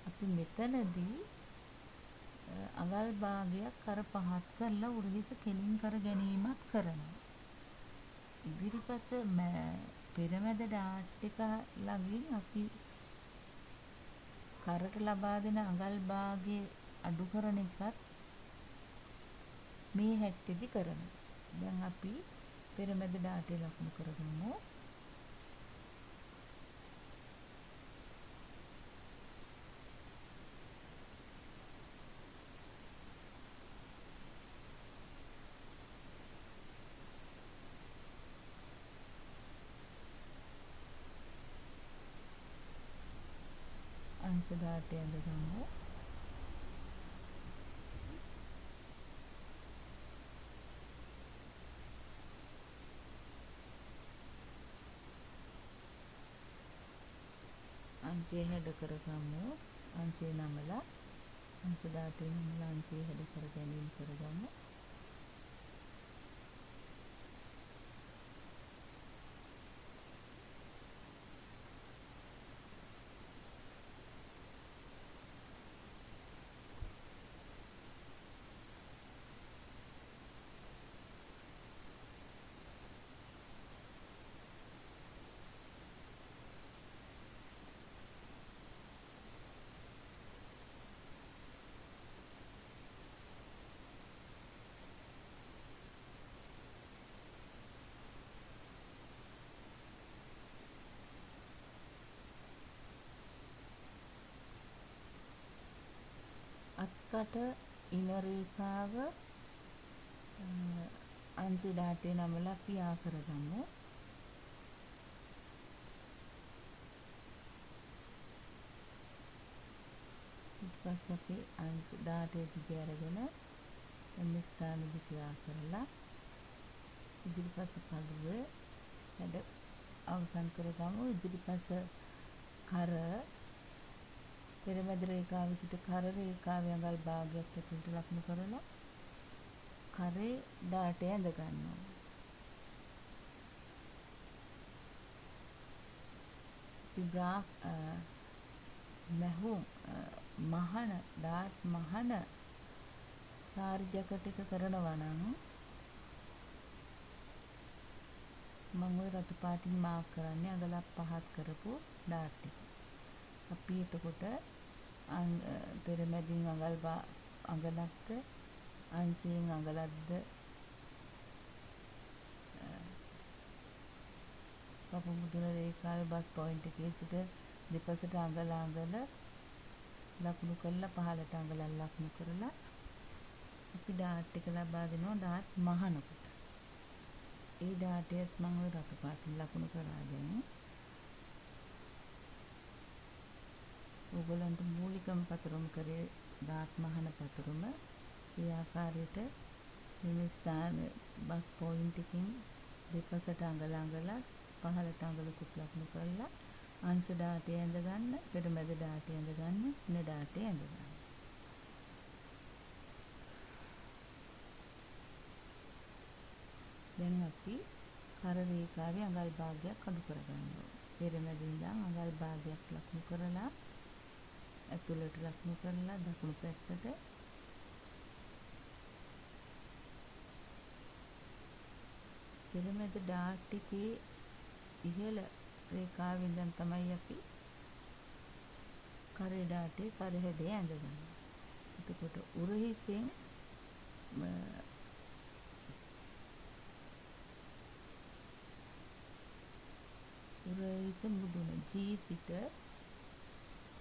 අපි මෙතනදී අඟල් භාගයක් කර පහත් කරලා උරහිස කෙලින් කර ගැනීමත් කරනවා. ඉදිරිපස පෙරමැද ඩාට් එක ළඟින් අපි කරට ලබා දෙන අඟල් භාගයේ අඩු කරන එකත් මේ හැට්ටේදී කරනවා. දැන් අපි පෙරමැද ඩාටේ ලකුණු කරගමු. අංශ ඩාටේ අඳගමු. අංශය හැඩ කරගමු. අංශය නමලා අංශ ඩාටේ නමලා අංශය හැඩ කර ගැනීම කරගමු. එතකොට ඉන රේඛාව අංශු ඩාටේ නමලා අපි ආ කරගමු. ඊට පස්සේ අපි අංශු ඩාටේ දිග අරගෙන එන්න ස්ථාන දිග ආ කරලා ඉදිරිපස පළුවේ වැඩ අවසන් කරගමු. ඉදිරිපස කර පෙරමැද රේඛාව සිට කර රේඛාවේ අඟල් භාගයක් ඇතුළට ලකුණු කරලා කරේ ඩාටේ ඇඳ ගන්නවා. මහන ඩාට් මහන සාරි ජැකට් එක කරනවා නම් මම ওই රතු පාටින් මාක් කරන්නේ අඟලක් 5ක් කරපු ඩාට් එක. අපි එතකොට පෙරමැදින් අඟලක්ද අංශයෙන් අඟලක්ද පපු මුදුන රේඛාවේ බස් පොයින්ට් එකේ සිට දෙපසට අඟල ලකුණු කරලා පහළට අඟලක් ලකුණු කරලා අපි ඩාට් එක ලබා දෙනවා ඩාට් මහනකට. ඒ ඩාටයත් මම ওই රතු පාටින් ලකුණු කරා දැන්. ඕගොල්ලන්ට මූලිකම පතරුම කරේ ඩාට් මහන පතරුම. ඒ ආකාරයට මේ ස්ථාන බස් පොයින්ට් එකකින් දෙපසට අඟල පහළට අඟලකුත් ලකුණු කරලා අංශ ඩාටය ඇඳ ගන්න, පෙරමැද ඩාටය ඇඳ ගන්න, ඉන ඩාටය ඇඳ ගන්න. දැන් අපි කර රේඛාවේ අඟල් භාගයක් අඩු කරගන්නවා. පෙරමැද ඉඳන් අඟල් භාගයක් ලකුණු කරලා ඇතුළට ලකුණු කරලා දකුණු පැත්තට පෙරමැද ඩාට් එකේ ඉහළ රේඛාවෙන් ඉඳන් තමයි අපි කරේ ඩාටේ කර හැඩය ඇඳගන්නේ. එතකොට උරහිසෙන් උරහිස මුදුන G සිට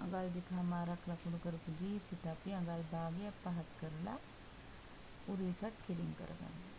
අඟල් 2මාරක් ලකුණු කරපු G සිට අපි අඟල් භාගයක් පහත් කරලා උරහිසත් කෙලින් කරගන්නවා.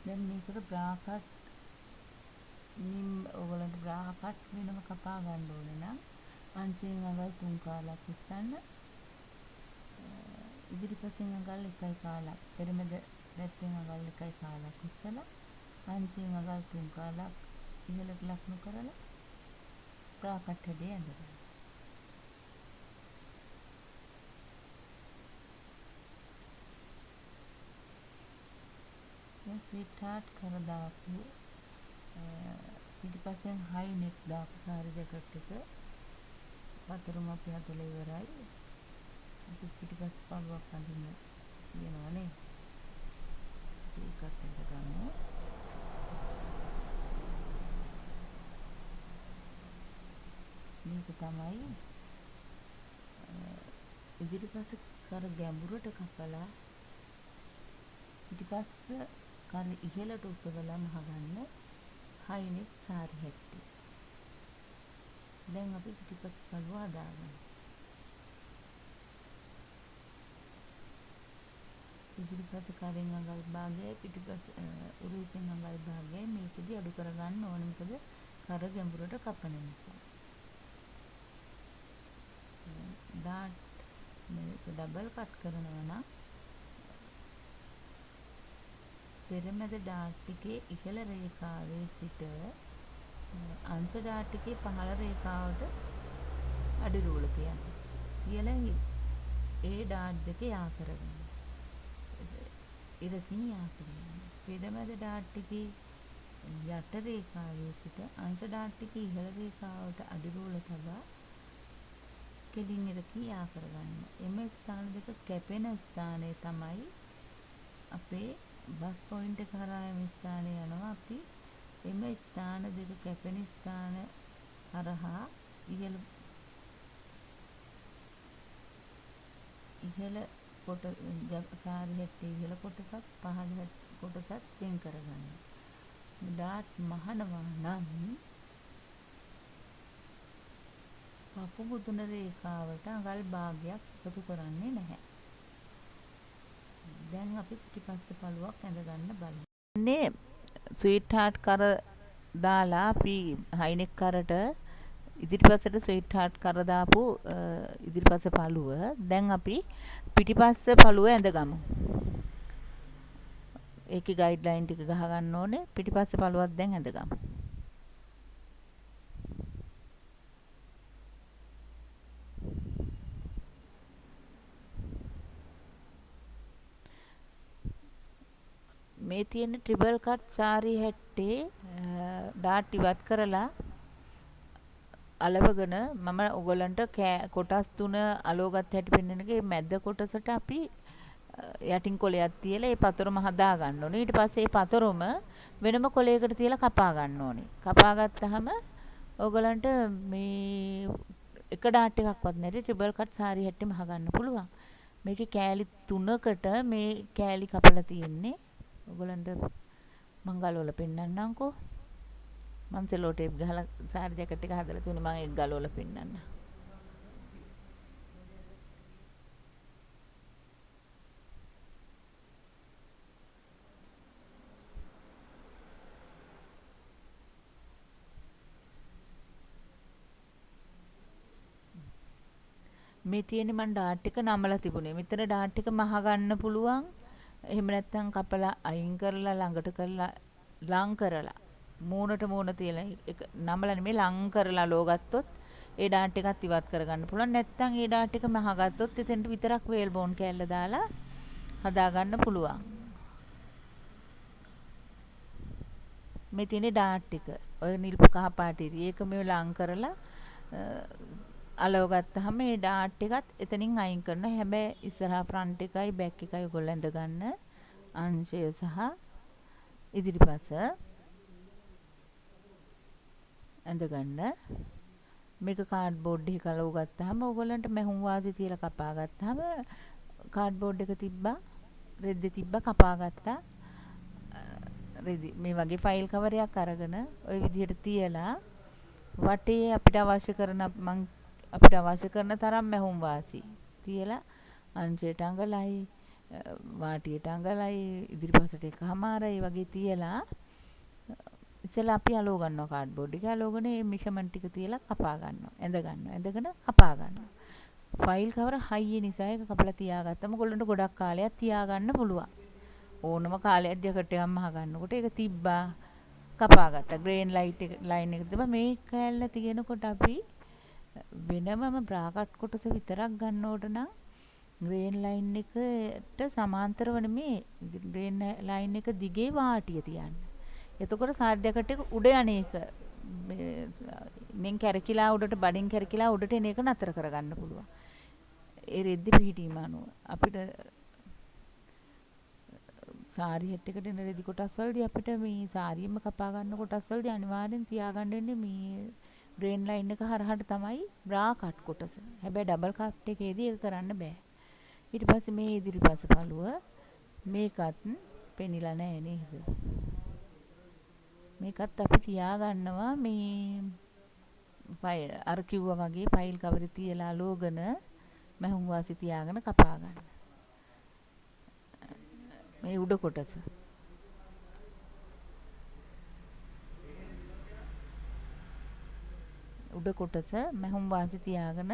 දැන් මේකට බ්‍රාකට් ඔයගොල්ලන්ට බ්‍රාකට් වෙනම කපා ගන්න ඕනේ නම් අංශයෙන් අඟල් 3 කාලක් ඉස්සන්න, ඉදිරිපසින් අඟල් 1 කාලක්, පෙරමැද පැත්තෙන් අඟල් 1 කාලක් ඉස්සලා අංශයෙන් අඟල් 3 කාලක් ඉහළට ලකුණු කරලා බ්‍රාකට් හැඩය ඇඳගන්න. ස්විට්හාට් කර දාපු පිටිපස්සෙන් හයි නෙක් දාපු සාරි ජැකට් එක පතරුම අපි හදලා ඉවරයි. අපි පිටිපස්ස පළුවක් අඳින්න තියෙනවා නේ. ඒකත් අඳ ගමු. මේක තමයි ඉදිරිපස්ස කර ගැඹුරට කපලා පිටිපස්ස කර ඉහළට උසවලා මහගන්න හයිනෙක් සාරි හැට්ටි. දැන් අපි පිටිපස්ස පළුව හදාගන්න. ඉදිරිපස්ස කරෙන් අඟල් භාගයයි පිටිපස්ස උරහිසෙන් අඟල් භාගයයි මේකෙදි අඩු කරගන්න ඕන. මොකද කර ගැඹුරට කපන නිසා. ඩාට් මේක ඩබල් කට් කරනවා නම් පෙරමැද ඩාට් එකේ ඉහළ රේඛාවේ සිට අංශ ඩාට් එකේ පහළ රේඛාවට අඩි රූල තියන්න. කියලා ඒ ඩාට් දෙක යා කරගන්න. ඉරකින් යා කරගන්න. පෙරමැද ඩාට් එකේ යට රේඛාවේ සිට අංශ ඩාට් එකේ ඉහළ රේඛාවට අඩිරෝල තබා කෙලින් ඉරකී යා කරගන්න. එම ස්ථාන දෙක කැපෙන ස්ථානය තමයි අපේ බස් පොයින්ට් එක හරහා එම ස්ථානය යනවා. අපි එම ස්ථාන දෙක කැපෙන ස්ථාන හරහා ඉහළ කොට සාරි හැට්ටේ ඉහළ කොටසත් පහළ කොටසත් වෙන් කරගන්න. ඩාට් මහනවා නම් පපු බුදුන රේඛාවට අඟල් භාගයක් එකතු කරන්නේ නැහැ. දැන් අපි පිටිපස්ස පළුවක් ඇඳගන්න බලමු. ඉන්නේ ස්වීට් හાર્ට් කර දාලා අපි හයිනෙක් කරට ඉදිරිපස්සට ස්වීට් හાર્ට් කර දාපු ඉදිරිපස්ස පළුව දැන් අපි පිටිපස්ස පළුව ඇඳගමු. ඒකේ ගයිඩ්ලයින් ටික ගහ ගන්න ඕනේ. පිටිපස්ස පළුවක් දැන් ඇඳගමු. මේ තියෙන ට්‍රිබල් කට් සාරි හැට්ටේ ඩාට් ඉවත් කරලා අලවගෙන මම ඔයගලන්ට කොටස් 3 අලෝගත් හැටි පෙන්වන එකේ මැද කොටසට අපි යටින් කොලයක් තියලා ඒ පතරම හදා ගන්න ඕනේ. ඊට පස්සේ ඒ පතරම වෙනම කොලයකට තියලා කපා ගන්න ඕනේ. කපා ගත්තාම ඔයගලන්ට මේ එක ඩාට් එකක්වත් නැති ට්‍රිබල් කට් සාරි හැට්ටේ මහ ගන්න පුළුවන්. මේකේ කෑලි 3කට මේ කෑලි කපලා තියෙන්නේ. ඔයගලන්ට මං ගලවලා පෙන්නන්නම්කෝ. මම සෙලෝ ටේප් ගහලා සාරි ජැකට් එක හදලා තුනේ මම ඒක ගලවලා පෙන්නන්න. මේ තියෙන්නේ මම ඩාට් එක නමලා තිබුණේ. මෙතන ඩාට් එක මහ ගන්න පුළුවන්. එහෙම නැත්නම් කපලා අයින් කරලා ළඟට කරලා ලං කරලා මූණට මූණ තියලා නමලා නෙමෙයි ලං කරලා ලෝ ගත්තොත් ඒ ඩාට් එකත් ඉවත් කරගන්න පුළුවන්. නැත්නම් ඒ ඩාට් එක මහ ගත්තොත් එතෙන්ට විතරක් වේල් බෝන් කෑල්ල දාලා හදා ගන්න පුළුවන්. මේ තියෙන්නේ ඩාට් එක. ඔය නිල් කහ පාටේ. ඒක මේ ලං කරලා අලව ගත්තාම මේ ඩාට් එකත් එතනින් අයින් කරනවා. හැබැයි ඉස්සරහා ෆ්‍රන්ට් එකයි බෑක් එකයි ඔයගොල්ලෝ ඇඳ ගන්න අංශය සහ ඉදිරිපස ඇඳ ගන්න. මේක කාඩ්බෝඩ් එකක අලව ගත්තාම ඔයගොල්ලන්ට මැහුම් වාසි තියලා කපා ගත්තාම කාඩ්බෝඩ් එක තිබ්බා රෙද්ද තිබ්බා කපා ගත්තා. රෙදි මේ වගේ ෆයිල් කවරයක් අරගෙන ওই විදිහට තියලා වටේ අපිට අවශ්‍ය කරන තරම් මැහුම් වාසි තියලා අංශයට අඟලයි වාටියට අඟලයි ඉදිරිපසට එකමාරයි වගේ තියලා ඉස්සෙල්ලා අපි අලෝ ගන්නවා කාඩ්බෝඩ් එක. අලෝගෙන මේ මෙෂර්මන්ට් ටික තියලා කපා ගන්නවා. ඇඳ ගන්නවා. ඇඳගෙන කපා ගන්නවා. ෆයිල් කවර හයිය නිසා ඒක කපලා තියාගත්තම ඔයගොල්ලන්ට ගොඩක් කාලයක් තියාගන්න පුළුවන්. ඕනම කාලයක් ජැකට් එකක් මහ ගන්නකොට ඒක තිබ්බා කපා ගත්තා. ග්‍රේන් ලයින් එක තිබ්බා. මේ කෑල්ල තියෙනකොට අපි වෙනමම බ්‍රාකට් කොටස විතරක් ගන්නවට නම් ග්‍රේන් ලයින් එකට සමාන්තරව නෙමේ ග්‍රේන් ලයින් එක දිගේ වාටිය තියන්න. එතකොට සාරි ජැකට් එක උඩ යන එක මෙන් කැරකිලා උඩට බඩින් කැරකිලා උඩට එන එක නතර කරගන්න පුළුවන්. ඒ රෙද්ද පිහිටීම අනුව අපිට සාරි හෙට් එකට එන රෙදි කොටස් වලදී අපිට මේ සාරියෙම කපා ගන්න කොටස් වලදී අනිවාර්යෙන් තියාගන්න වෙන්නේ මේ ග්‍රේන් ලයින් එක හරහාට තමයි බ්‍රා කට් කොටස. හැබැයි ඩබල් කට් එකේදී ඒක කරන්න බෑ. ඊට පස්සේ මේ ඉදිරිපස පළුව මේකත් පෙනිලා නැහැ නේද? මේකත් අපි තියාගන්නවා මේ අර කිව්වා වගේ ෆයිල් කවරේ තියලා ලෝගන මහුම් වාසි තියාගෙන කපා ගන්න. මේ උඩ කොටස මහුම් වාසි තියාගෙන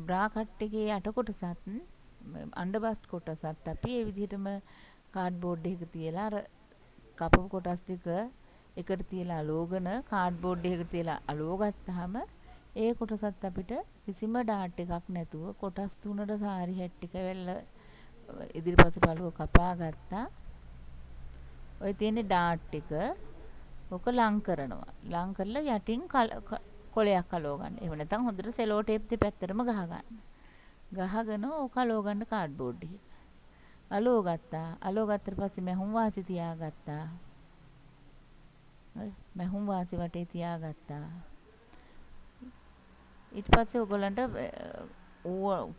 බ්‍රා කට් එකේ යට කොටසත් අන්ඩර් බස්ට් කොටසත් අපි ඒ විදිහටම කාඩ්බෝඩ් එකක තියලා අර කපපු කොටස් ටික එකට තියලා අලෝගන කාඩ්බෝඩ් එකකට තියලා අලෝ ගත්තාම ඒ කොටසත් අපිට කිසිම ඩාට් එකක් නැතුව කොටස් 3ට සාරි හැට් එක වෙල්ල ඉදිරිපස පළුව කපා ගත්තා. ඔය තියෙන ඩාට් එක ඔක ලං කරනවා. ලං කරලා යටින් කොලයක් අලව ගන්න. එහෙම නැත්නම් හොඳට සෙලෝ ටේප් දෙපැත්තටම ගහ ගන්න. ගහගෙන ඕක අලව ගන්න කාඩ්බෝඩ් එක. අලව ගත්තා. අලව ගත්තට පස්සේ මැහුම් වාසි තියාගත්තා. හරි. මැහුම් වාසි වටේ තියාගත්තා. ඊට පස්සේ ඔයගොල්ලන්ට ඌ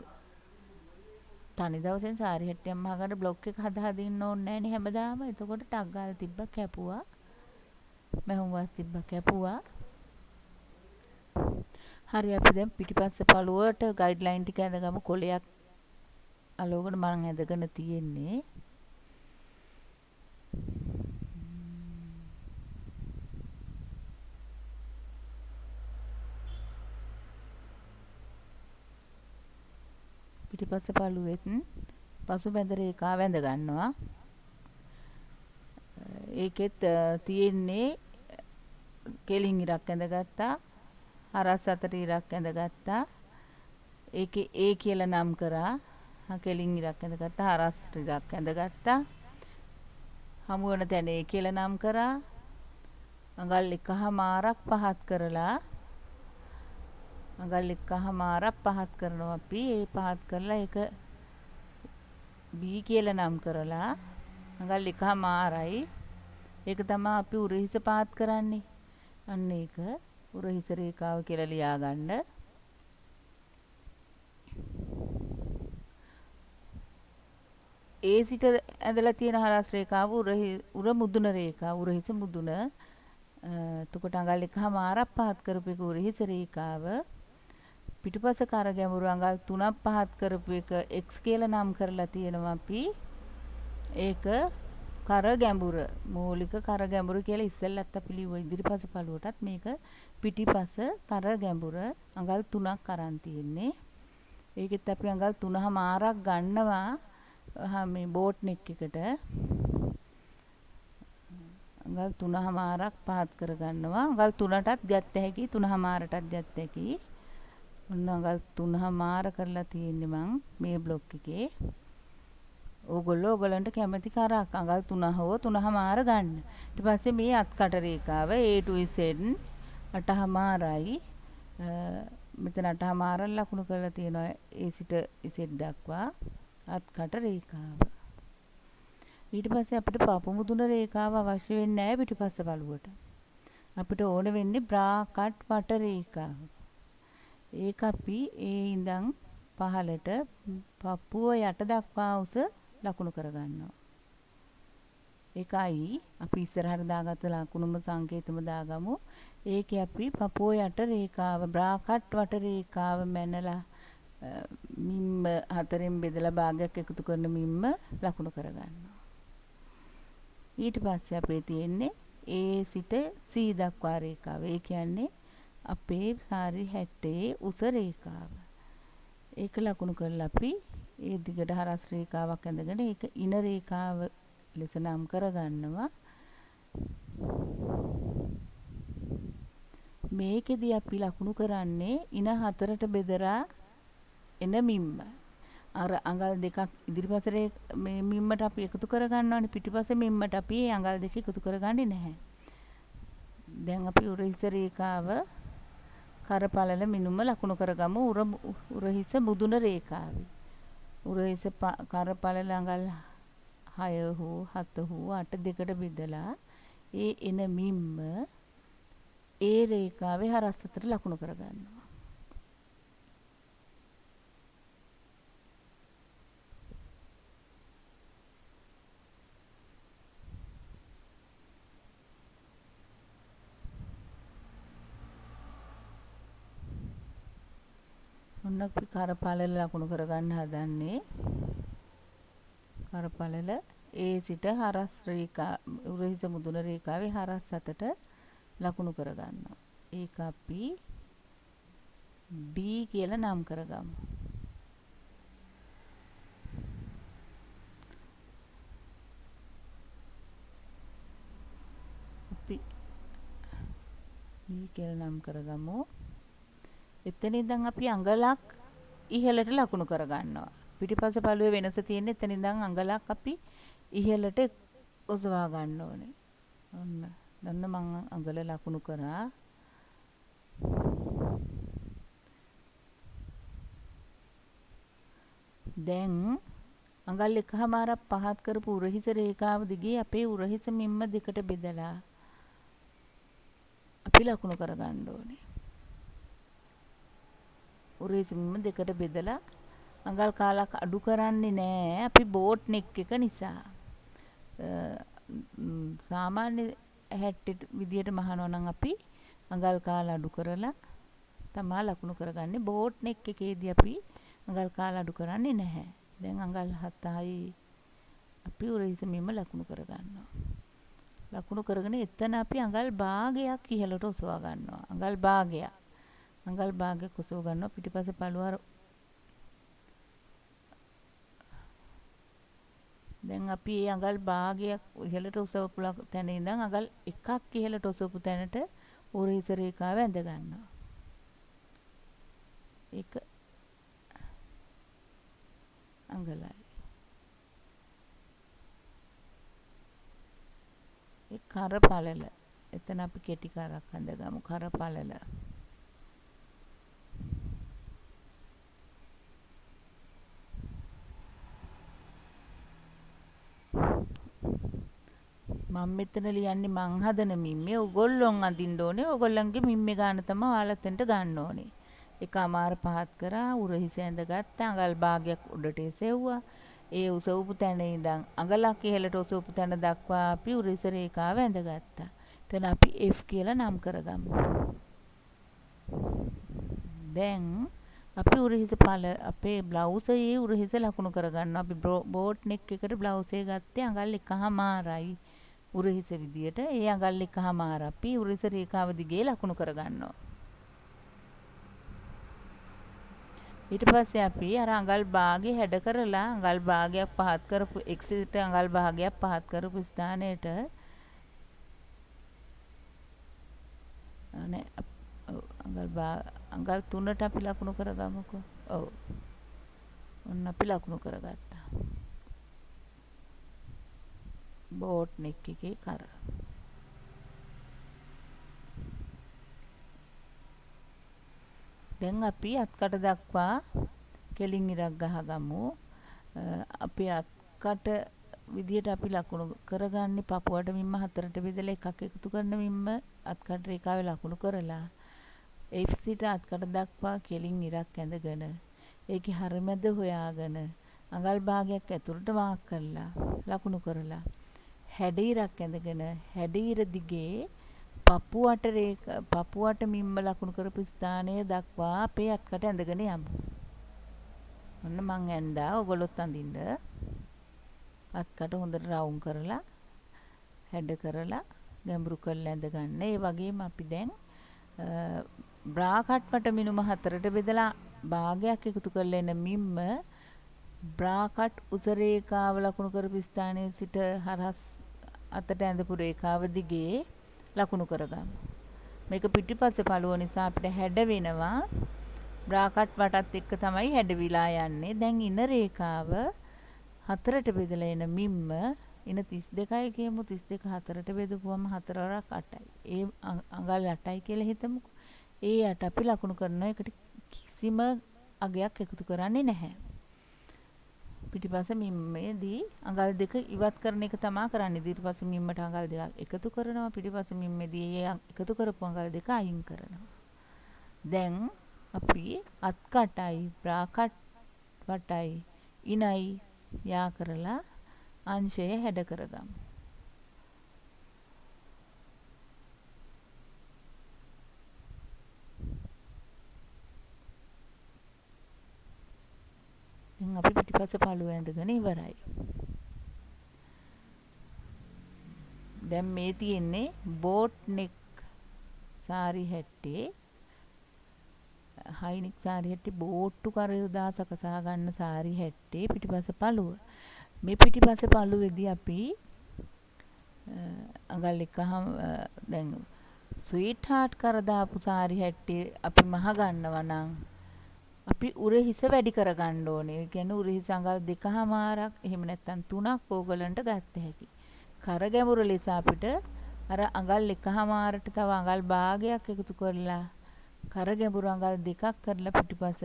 තනි දවසෙන් සාරි හැට්ටියක් මහගන්න බ්ලොක් එක හදා හදින්න ඕනේ නැහනේ හැමදාම. එතකොට ටක් ගාලා තිබ්බ කැපුවා. මැහුම් වාසි තිබ්බ කැපුවා. හරි අපි දැන් පිටිපස්ස පළුවට ගයිඩ්ලයින් ටික ඇඳගමු. කොලයක් අලවගෙන මම ඇඳගෙන තියෙන්නේ. පිටිපස්ස පළුවෙත් පසු බැඳ රේඛාව ඇඳ ගන්නවා. ඒකෙත් තියෙන්නේ කෙලින් ඉරක් ඇඳගත්තා. හරස් අතට ඉරක් ඇඳගත්තා. ඒකේ ඒ කියලා නම් කරා. කෙලින් ඉරක් ඇඳගත්තා. හරස් ඉරක් ඇඳගත්තා. හමු වෙන තැන ඒ කියලා නම් කරා. අඟල් එකහමාරක් පහත් කරලා අඟල් එකහමාරක් පහත් කරනවා අපි. ඒ පහත් කරලා ඒක B කියලා නම් කරලා අඟල් එකහමාරයි. ඒක තමයි අපි උරහිස පහත් කරන්නේ. අන්න ඒක උරහිස රේඛාව කියලා ලියා ගන්න. ඒ සිට ඇඳලා තියෙන හරස් රේඛාව උර මුදුන රේඛාව උරහිස මුදුන. එතකොට අඟල් එකහමාරක් පහත් කරපු එක උරහිස රේඛාව. පිටුපස කර ගැඹුරු අඟල් 3ක් පහත් කරපු එක x කියලා නම් කරලා තියෙනවා අපි. ඒක කර ගැඹුර මූලික කර ගැඹුර කියලා ඉස්සෙල්ලත් අපි ලිව්වා. ඉදිරිපස පළුවටත් මේක පිටිපස කර ගැඹුර අඟල් 3ක් අරන් තියෙන්නේ. ඒකෙත් අපි අඟල් 3මාරක් ගන්නවා මේ බෝට් නෙක් එකට. අඟල් 3මාරක් පහත් කර ගන්නවා. අඟල් 3ටත් ගත්ත හැකි 3මාරටත් ගත්ත හැකි. ඔන්න අඟල් 3මාර කරලා තියෙන්නේ මං මේ බ්ලොක් එකේ. ඕගොල්ලන්ට කැමති කරක් අඟල් 3 හෝ 3මාර ගන්න. ඊට පස්සේ මේ අත්කට රේඛාව A to Z 8මාරයි. මෙතන 8මාර ලකුණු කරලා තියෙනවා A සිට Z දක්වා අත්කට රේඛාව. ඊට පස්සේ අපිට පපු මුදුන රේඛාව අවශ්‍ය වෙන්නේ නැහැ පිටිපස්ස බලුවට. අපිට ඕන වෙන්නේ බ්‍රා කට් වට රේඛාව. ඒක අපි ඒ ඉඳන් පහළට පපුව යට දක්වා උස ලකුණු කරගන්නවා. ඒකයි අපි ඉස්සරහට දාගත්ත ලකුණුම සංකේතම දාගමු. ඒකේ අපි පපුව යට රේඛාව බ්‍රාකට් වට රේඛාව මැනලා මිම්ම හතරෙන් බෙදලා භාගයක් එකතු කරන මිම්ම ලකුණු කරගන්නවා. ඊට පස්සේ අපේ තියෙන්නේ A සිට C දක්වා රේඛාව. ඒ කියන්නේ අපේ සාරි හැට්ටේ උස රේඛාව. ඒක ලකුණු කරලා අපි ඒ දිගට හරස් රේඛාවක් ඇඳගෙන ඒක ඉන රේඛාව ලෙස නම් කරගන්නවා. මේකෙදී අපි ලකුණු කරන්නේ ඉන හතරට බෙදලා එන මිම්ම. අර අඟල් දෙකක් ඉදිරිපසට මේ මිම්මට අපි එකතු කරගන්නවානේ. පිටිපස්සේ මිම්මට අපි අඟල් දෙක එකතු කරගන්නේ නැහැ. දැන් අපි උරහිස රේඛාව කරපළල මිනුම ලකුණු කරගමු. උරහිස මුදුන රේඛාවේ. උරහිස කරපළල අඟල් 6 හෝ 7 හෝ 8 දෙකට බෙදලා ඒ එන මිම්ම ඒ රේඛාවේ හරස් අතර ලකුණු කරගන්නවා. ඔන්න අපි කරපළල ලකුණු කරගන්න හදන්නේ. කරපළල A සිට හරස් රේඛා උරහිස මුදුන රේඛාවේ හරස් අතට ලකුණු කරගන්නවා. ඒක අපි D කියලා නම් කරගමු. අපි D කියලා නම් කරගමු. එතන ඉඳන් අපි අඟලක් ඉහළට ලකුණු කරගන්නවා. පිටිපස්ස පළුවේ වෙනස තියෙන්නේ එතන ඉඳන් අඟලක් අපි ඉහළට ඔසවා ගන්න ඕනේ. ඔන්න. දැන් මම අඟල ලකුණු කරා. දැන් අඟල් එකහමාරක් පහත් කරපු උරහිස රේඛාව දිගේ අපේ උරහිස මිම්ම දෙකට බෙදලා අපි ලකුණු කරගන්න ඕනේ. උරහිස මිම්ම දෙකට බෙදලා අඟල් කාලක් අඩු කරන්නේ නැහැ අපි බෝට් නෙක් එක නිසා. සාමාන්‍ය හැට්ටෙට විදියට මහනවා නම් අපි අඟල් කාල අඩු කරලා තමා ලකුණු කරගන්නේ. බෝට් නෙක් එකේදී අපි අඟල් කාල අඩු කරන්නේ නැහැ. දැන් අඟල් 7යි අපි උරහිස මිම්ම ලකුණු කරගන්නවා. ලකුණු කරගෙන එතන අපි අඟල් භාගයක් ඉහළට ඔසවා ගන්නවා. අඟල් භාගයක් ඔසව ගන්නවා. පිටිපස්ස පළුව දැන් අපි මේ අඟල් භාගයක් ඉහළට ඔසවපු තැන ඉඳන් අඟල් එකක් ඉහළට ඔසවපු තැනට උරහිස රේඛාව ඇඳ ගන්නවා. ඒක අඟලයි. ඒ කර පළල. එතන අපි කෙටි කරක් අඳගමු. කර පළල. මම මෙතන ලියන්නේ මං හදන මිම්මේ. ඔයගොල්ලොන් අඳින්න ඕනේ. ඔයගොල්ලන්ගේ මිම්මේ ගාන තමයි ඔයාලතෙන්ට ගන්න ඕනේ. එකමාර පහත් කරා උරහිස ඇඳගත්තා. අඟල් භාගයක් උඩට එසෙව්වා. ඒ උසවපු තැන ඉඳන් අඟලක් ඉහළට ඔසවපු තැන දක්වා අපි උරහිස රේඛාව ඇඳගත්තා. එතන අපි F කියලා නම් කරගමු. දැන් අපි උරහිස අපේ බ්ලවුස් එකේ උරහිස ලකුණු කරගන්නවා. අපි බෝට් නෙක් එකට බ්ලවුස් එක ගත්තේ අඟල් එකහමාරයි උරහිස විදියට. ඒ අඟල් එකහමාර අපි උරහිස රේඛාව දිගේ ලකුණු කරගන්නවා. ඊට පස්සේ අපි අර අඟල් භාගය හැඩ කරලා අඟල් භාගයක් පහත් කරපු එක්සිට අඟල් භාගයක් පහත් කරපු ස්ථානයට අනේ අඟල් 3ට අපි ලකුණු කරගමුකෝ. ඔව්. ඔන්න අපි ලකුණු කරගත්තා. බෝට් නෙක් එකේ කර. දැන් අපි අත්කට දක්වා කෙලින් ඉරක් ගහගමු. අපි අත්කට විදියට අපි ලකුණු කරගන්නේ පපුවට මිම්ම 4ට බෙදලා එකක් එකතු කරන මිම්ම අත්කට රේඛාවේ ලකුණු කරලා F සිට අත්කට දක්වා කෙලින් ඉරක් ඇඳගෙන ඒකේ හරමැද හොයාගෙන අඟල් භාගයක් ඇතුළට මාක් කරලා ලකුණු කරලා හැඩ ඉරක් ඇඳගෙන හැඩ ඉර දිගේ පපුවට මිම්ම ලකුණු කරපු ස්ථානය දක්වා අපේ අත්කට ඇඳගෙන යමු. ඔන්න මං ඇඳා ඔයගොල්ලොත් අඳින්න. අත්කට හොඳට රවුම් කරලා හැඩ කරලා ගැඹුරු කරලා ඇඳ ගන්න. ඒ වගේම අපි දැන් බ්‍රා කට් වට මිනුම 4ට බෙදලා භාගයක් එකතු කරලා එන මිම්ම බ්‍රා කට් උස රේඛාව ලකුණු කරපු ස්ථානයේ සිට හරස් අතට ඇඳපු රේඛාව දිගේ ලකුණු කරගමු. මේක පිටිපස්සේ පළුව නිසා අපිට හැඩ වෙනවා. බ්‍රා කට් වටත් එක්ක තමයි හැඩවිලා යන්නේ. දැන් ඉන රේඛාව 4ට බෙදලා එන මිම්ම ඉන 32යි කියමු. 32 4ට බෙදපුවම 4 වරක් 8යි. ඒ අඟල් 8යි කියලා හිතමුකෝ. ඒ 8 අපි ලකුණු කරන එකට කිසිම අගයක් එකතු කරන්නේ නැහැ. පිටිපස්ස මිම්මේදී අඟල් දෙක ඉවත් කරන එක තමයි කරන්නේ. ඊට මිම්මට අඟල් දෙකක් එකතු කරනවා. පිටිපස්ස මිම්මේදී ඒ එකතු කරපු අඟල් දෙක අයින් කරනවා. දැන් අපි අත්කටයි බ්‍රාකට් වටයි ඉනයි යා කරලා අංශය හැඩ කරගමු. දැන් අපි පිටිපස්ස පළුව ඇඳගෙන ඉවරයි. දැන් මේ තියෙන්නේ බෝට් නෙක් සාරි හැට්ටේ හයිනික් සාරි හැට්ටේ බෝට්ටු කර යොදා සකසා ගන්න සාරි හැට්ටේ පිටිපස්ස පළුව. මේ පිටිපස්ස පළුවේදී අපි අඟල් එකහම දැන් ස්වීට් හාට් කර දාපු සාරි හැට්ටේ අපි මහ ගන්නවා නම් අපි උරහිස වැඩි කරගන්න ඕනේ. ඒ කියන්නේ උරහිස අඟල් 2කමාරක් එහෙම නැත්නම් 3ක් ඕගලන්ට ගත්ත හැකි. කර ගැඹුර ලෙස අපිට අර අඟල් එකහමාරට තව අඟල් භාගයක් එකතු කරලා කර ගැඹුරු අඟල් දෙකක් කරලා පිටිපස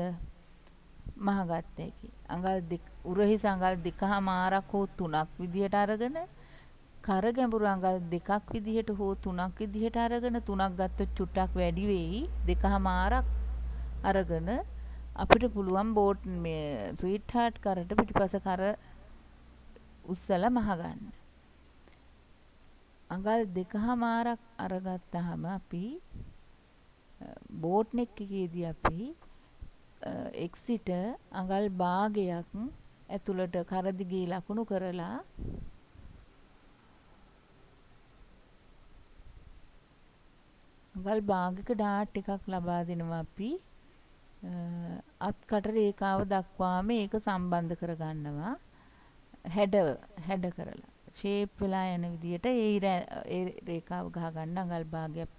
මහගත්ත එකයි. අඟල් දෙක උරහිස අඟල් දෙකහමාරක් හෝ තුනක් විදිහට අරගෙන කර ගැඹුරු අඟල් දෙකක් විදිහට හෝ තුනක් විදිහට අරගෙන තුනක් ගත්තොත් චුට්ටක් වැඩි වෙයි. දෙකහමාරක් අරගෙන අපිට පුළුවන් බෝට් මේ ස්වීට් හાર્ට් කරට පිටිපස කර උස්සලා මහ ගන්න. අඟල් දෙකහමාරක් අරගත්තාම අපි බෝට් නෙක් එකේදී අපි එක්සිට අඟල් භාගයක් ඇතුළට කර දිගේ ලකුණු කරලා අඟල් භාගයක ඩාට් එකක් ලබා දෙනවා අපි අත්කට රේඛාව දක්වාම ඒක සම්බන්ධ කරගන්නවා හැඩ කරලා ෂේප් වෙලා යන විදිහට ඒ රේඛාව ගහ ගන්න අඟල් භාගයක්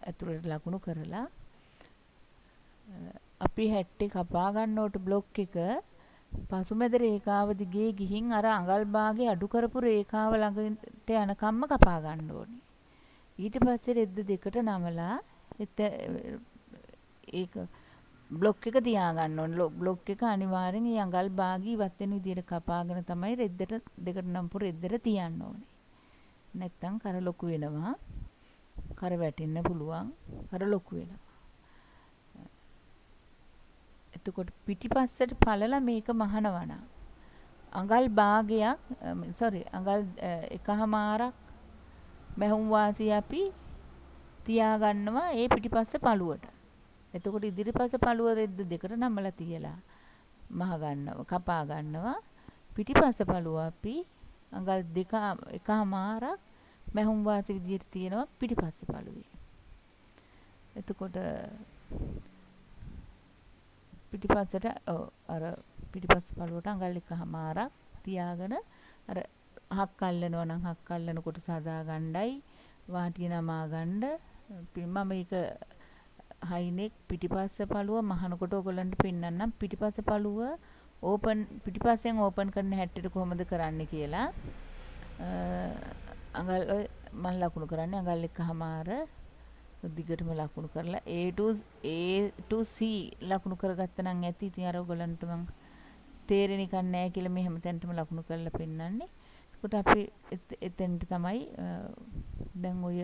ඇතුළට ලකුණු කරලා අපි හැට්ටේ කපා ගන්නකොට බ්ලොක් එක පසුමැද රේඛාව දිගේ ගිහින් අර අඟල් භාගය අඩු කරපු රේඛාව ළඟට යනකම්ම කපා ගන්න ඕනේ. ඊට පස්සේ රෙද්ද දෙකට නමලා ඒක බ්ලොක් එක තියා ගන්න ඕනේ. බ්ලොක් එක අනිවාර්යෙන් මේ අඟල් භාගي ඉවත් වෙන විදිහට කපාගෙන තමයි රෙද්දට දෙකට නම්පු රෙද්දට තියන්න ඕනේ. නැත්තම් කර ලොකු වෙනවා. කර වැටෙන්න පුළුවන්. කර ලොකු වෙනවා. එතකොට පිටිපස්සට පළලා මේක මහනවා නම් අඟල් භාගයක් අඟල් එකහමාරක් මැහුම් වාසිය අපි තියා ගන්නවා ඒ පිටිපස්ස පළුවට. එතකොට ඉදිරිපස්ස පළුව රෙද්ද දෙකට නමලා තියලා මහ ගන්නවා කපා ගන්නවා. පිටිපස්ස පළුව අපි අඟල් එකහමාරක් මැහුම් වාසිය විදිහට තියෙනවා පිටිපස්ස පළුවේ. එතකොට පිටිපස්සට අර පිටිපස්ස පළුවට අඟල් එකහමාරක් තියාගෙන අර හක් අල්ලනවා නම් හක් අල්ලන කොටස හදා ගන්නයි වාටිය නමා ගන්න. මම මේක හයිනෙක් පිටිපස්ස පළුව මහනකොට ඔයගොල්ලන්ට පෙන්නන්නම්. පිටිපස්ස පළුව පිටිපස්සෙන් ඕපන් කරන හැට්ටට කොහොමද කරන්නේ කියලා. අඟල් මම ලකුණු කරන්නේ අඟල් එකහමාර දිගටම ලකුණු කරලා A to C ලකුණු කරගත්තා නම් ඇති. ඉතින් අර ඔයගොල්ලන්ට මම තේරෙන එකක් නැහැ කියලා මේ හැමතැනටම ලකුණු කරලා පෙන්නන්නේ. ඒකට අපි එතෙන්ට තමයි දැන් ඔය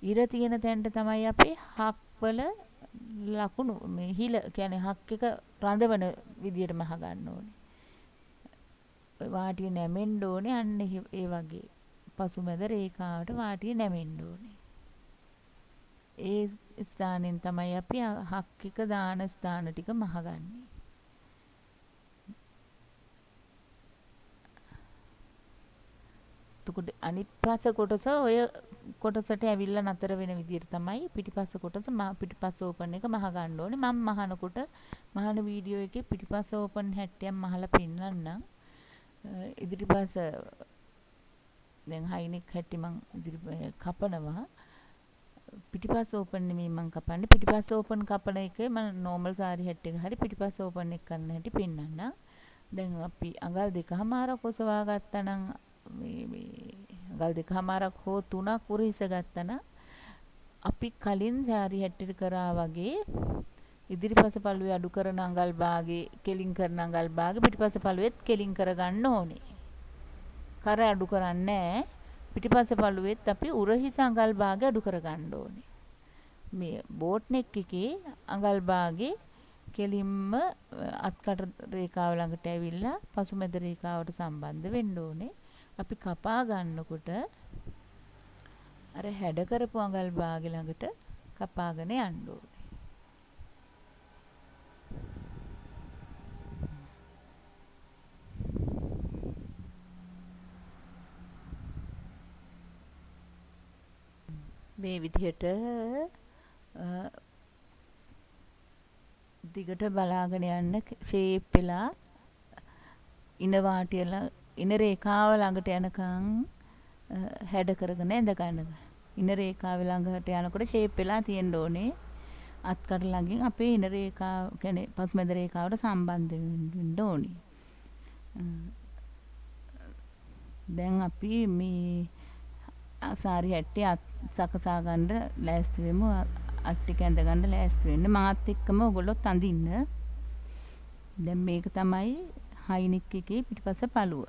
ඉර තියෙන තැනට තමයි අපි හක් වල ලකුණු මේ හිල කියන්නේ හක් එක රඳවන විදියට මහ ගන්න ඕනේ. වාටිය නැමෙන්න ඕනේ. අන්න ඒ වගේ පසුමැද රේඛාවට වාටිය නැමෙන්න ඕනේ. ඒ ස්ථානෙන් තමයි අපි හක් එක දාන ස්ථාන ටික මහගන්නේ. එතකොට අනිත් පස්ස කොටස ඔය කොටසට ඇවිල්ලා නතර වෙන විදිහට තමයි පිටිපස්ස කොටස පිටිපස්ස ඕපන් එක මහ ගන්න ඕනේ. මම මහනකොට මහන වීඩියෝ එකේ පිටිපස්ස ඕපන් හැට්ටියක් මහලා පෙන්නන්නම්. ඉදිරිපස්ස දැන් හයිනෙක් හැටි මං කපනවා. පිටිපස්ස ඕපන් නෙමෙයි මං කපන්නේ. පිටිපස්ස ඕපන් කපන එකේ මම නෝමල් සාරි හැට් එක හරි පිටිපස්ස ඕපන් එක කරන හැටි පෙන්නන්නම්. දැන් අපි අඟල් දෙකමාරක් ඔසවා ගත්තා නම් මේ අඟල් දෙකමාරක් හෝ තුනක් උරහිස ගත්තා නම් අපි කලින් සාරි හැට්ටට කරා වගේ ඉදිරිපස පළුවේ අඩු කරන අඟල් භාගේ කෙලින් කරන අඟල් භාගේ පිටිපස පළුවෙත් කෙලින් කරගන්න ඕනේ. කර අඩු කරන්නේ පිටිපස පළුවෙත් අපි උරහිස අඟල් භාගේ අඩු කරගන්න ඕනේ. මේ බෝට් නෙක් එකේ අඟල් භාගේ කෙලින්ම අත්කට රේඛාව ළඟට ඇවිල්ලා පසුමැද රේඛාවට සම්බන්ධ වෙන්න ඕනේ. අපි කපා ගන්නකොට අර හැඩ කරපු අඟල් භාගෙ ළඟට කපාගෙන යන්න ඕනේ. මේ විදිහට දිගට බලාගෙන යන්න ෂේප් වෙලා ඉන වාටියල ඉන රේඛාව ළඟට යනකම් හැඩ කරගෙන ඉඳ ගන්න. ඉන රේඛාව ළඟට යනකොට ෂේප් වෙලා තියෙන්න ඕනේ. අත්කට ළඟින් අපේ ඉන රේඛාව කියන්නේ පසුමැද රේඛාවට සම්බන්ධ වෙන්න ඕනේ. දැන් අපි මේ සාරි හැට්ටේ සකසා ගන්න ලෑස්ති වෙමු. අත් ටික ඇඳ ගන්න ලෑස්ති වෙන්න. මාත් එක්කම ඔයගොල්ලොත් අඳින්න. දැන් මේක තමයි හයිනික් එකේ පිටිපස්ස පළුව.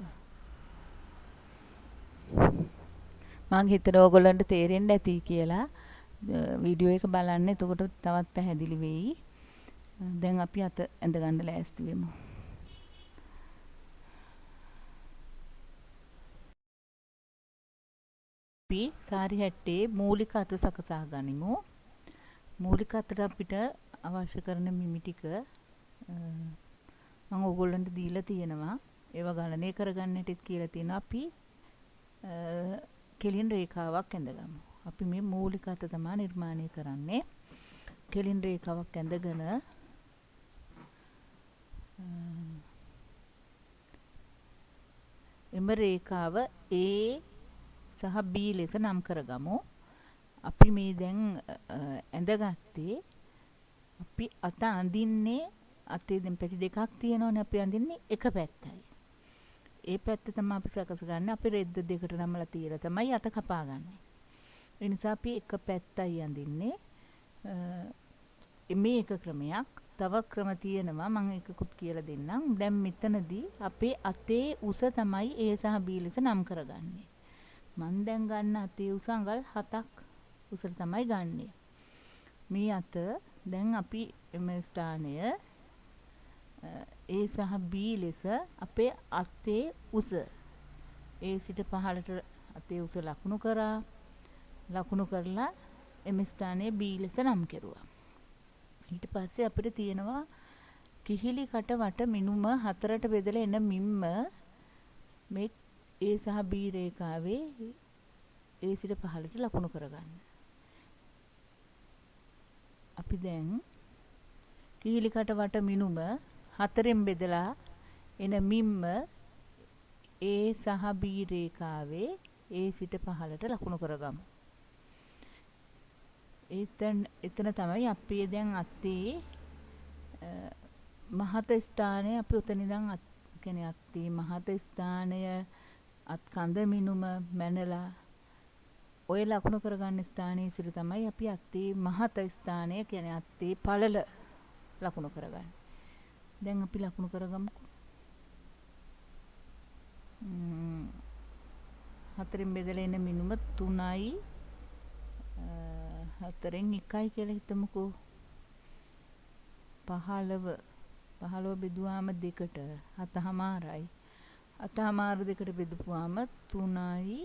මම හිතනවා ඔයගොල්ලන්ට තේරෙන්න ඇති කියලා. වීඩියෝ එක බලන්න. එතකොට තවත් පැහැදිලි වෙයි. දැන් අපි අත ඇඳ ගන්න ලෑස්ති වෙමු. අපි සාරි හැට්ටේ මූලික අත සකසා ගනිමු. මූලික අතට අපිට අවශ්‍ය කරන මිමි ටික මම ඕගොල්ලන්ට දීලා තියෙනවා. ඒවා ගණනය කරගන්න හැටිත් කියලා තියෙනවා. අපි කෙලින් රේඛාවක් ඇඳගමු. අපි මේ මූලික අත තමයි නිර්මාණය කරන්නේ. කෙලින් රේඛාවක් ඇඳගෙන එම රේඛාව A සහ B ලෙස නම් කරගමු. අපි මේ දැන් ඇඳගත්තේ අපි අත අඳින්නේ අතේ දැන් පැති දෙකක් තියෙනවනේ. අපි අඳින්නේ එක පැත්තයි. ඒ පැත්ත තමයි අපි සකස් ගන්න. අපි රෙද්ද දෙකට නමලා තියලා තමයි අත කපාගන්නේ. ඒ නිසා අපි එක පැත්තයි අඳින්නේ. මේ එක ක්‍රමයක්. තව ක්‍රම තියෙනවා. මම එකකුත් කියලා දෙන්නම්. දැන් මෙතනදී අපේ අතේ උස තමයි A සහ B ලෙස නම් කරගන්නේ. මම දැන් ගන්න අතේ උස අඟල් 7ක් උසට තමයි ගන්නෙ. මේ අත දැන් අපි එම ස්ථානය A සහ B ලෙස අපේ අතේ උස A සිට පහළට අතේ උස ලකුණු කරා. ලකුණු කරලා එම ස්ථානයේ B ලෙස නම් කෙරුවා. ඊට පස්සේ අපිට තියෙනවා කිහිලි කට වට මිනුම හතරට බෙදලා එන මිම්ම මේ A සහ B රේඛාවේ A සිට පහළට ලකුණු කරගන්න. අපි දැන් කිහිලි කට වට මිනුම හතරෙන් බෙදලා එන මිම්ම A සහ B රේඛාවේ A සිට පහළට ලකුණු කරගමු. එතන තමයි අපි දැන් අතේ මහත ස්ථානය අපි උතන ඉඳන් කියන්නේ අතේ මහත ස්ථානය අත් කඳ මිනුම මැනලා ඔය ලකුණු කරගන්න ස්ථානයේ සිට තමයි අපි අතේ මහත ස්ථානය කියන්නේ අතේ පළල ලකුණු කරගන්නේ. දැන් අපි ලකුණු කරගමුකෝ. හතරෙන් බෙදලා එන මිනුම 3යි 4න් 1යි කියලා හිතමුකෝ. 15 බෙදුවාම 2ට 7මාරයි. 7මාර 2ට බෙදපුවාම 3යි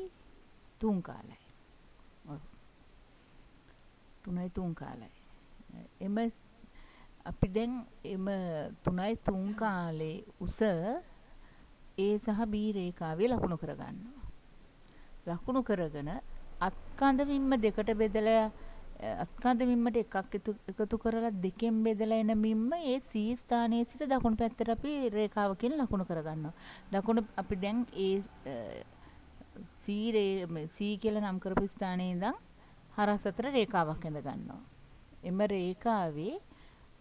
3 කාලයි. ඔව්. 3යි 3 කාලයි. එම අපි දැන් එම 3යි 3 කාලේ උස A සහ B රේඛාවේ ලකුණු කරගන්නවා. ලකුණු කරගෙන අත්කඳ මිම්ම දෙකට බෙදලා අත්කඳ මිම්මට එකක් එකතු කරලා දෙකෙන් බෙදලා එන මිම්ම ඒ C ස්ථානයේ සිට දකුණු පැත්තට අපි රේඛාවකින් ලකුණු කරගන්නවා. දකුණු අපි දැන් ඒ C කියලා නම් කරපු ස්ථානයේ ඉඳන් හරස් අතර රේඛාවක් ඇඳ ගන්නවා. එම රේඛාවේ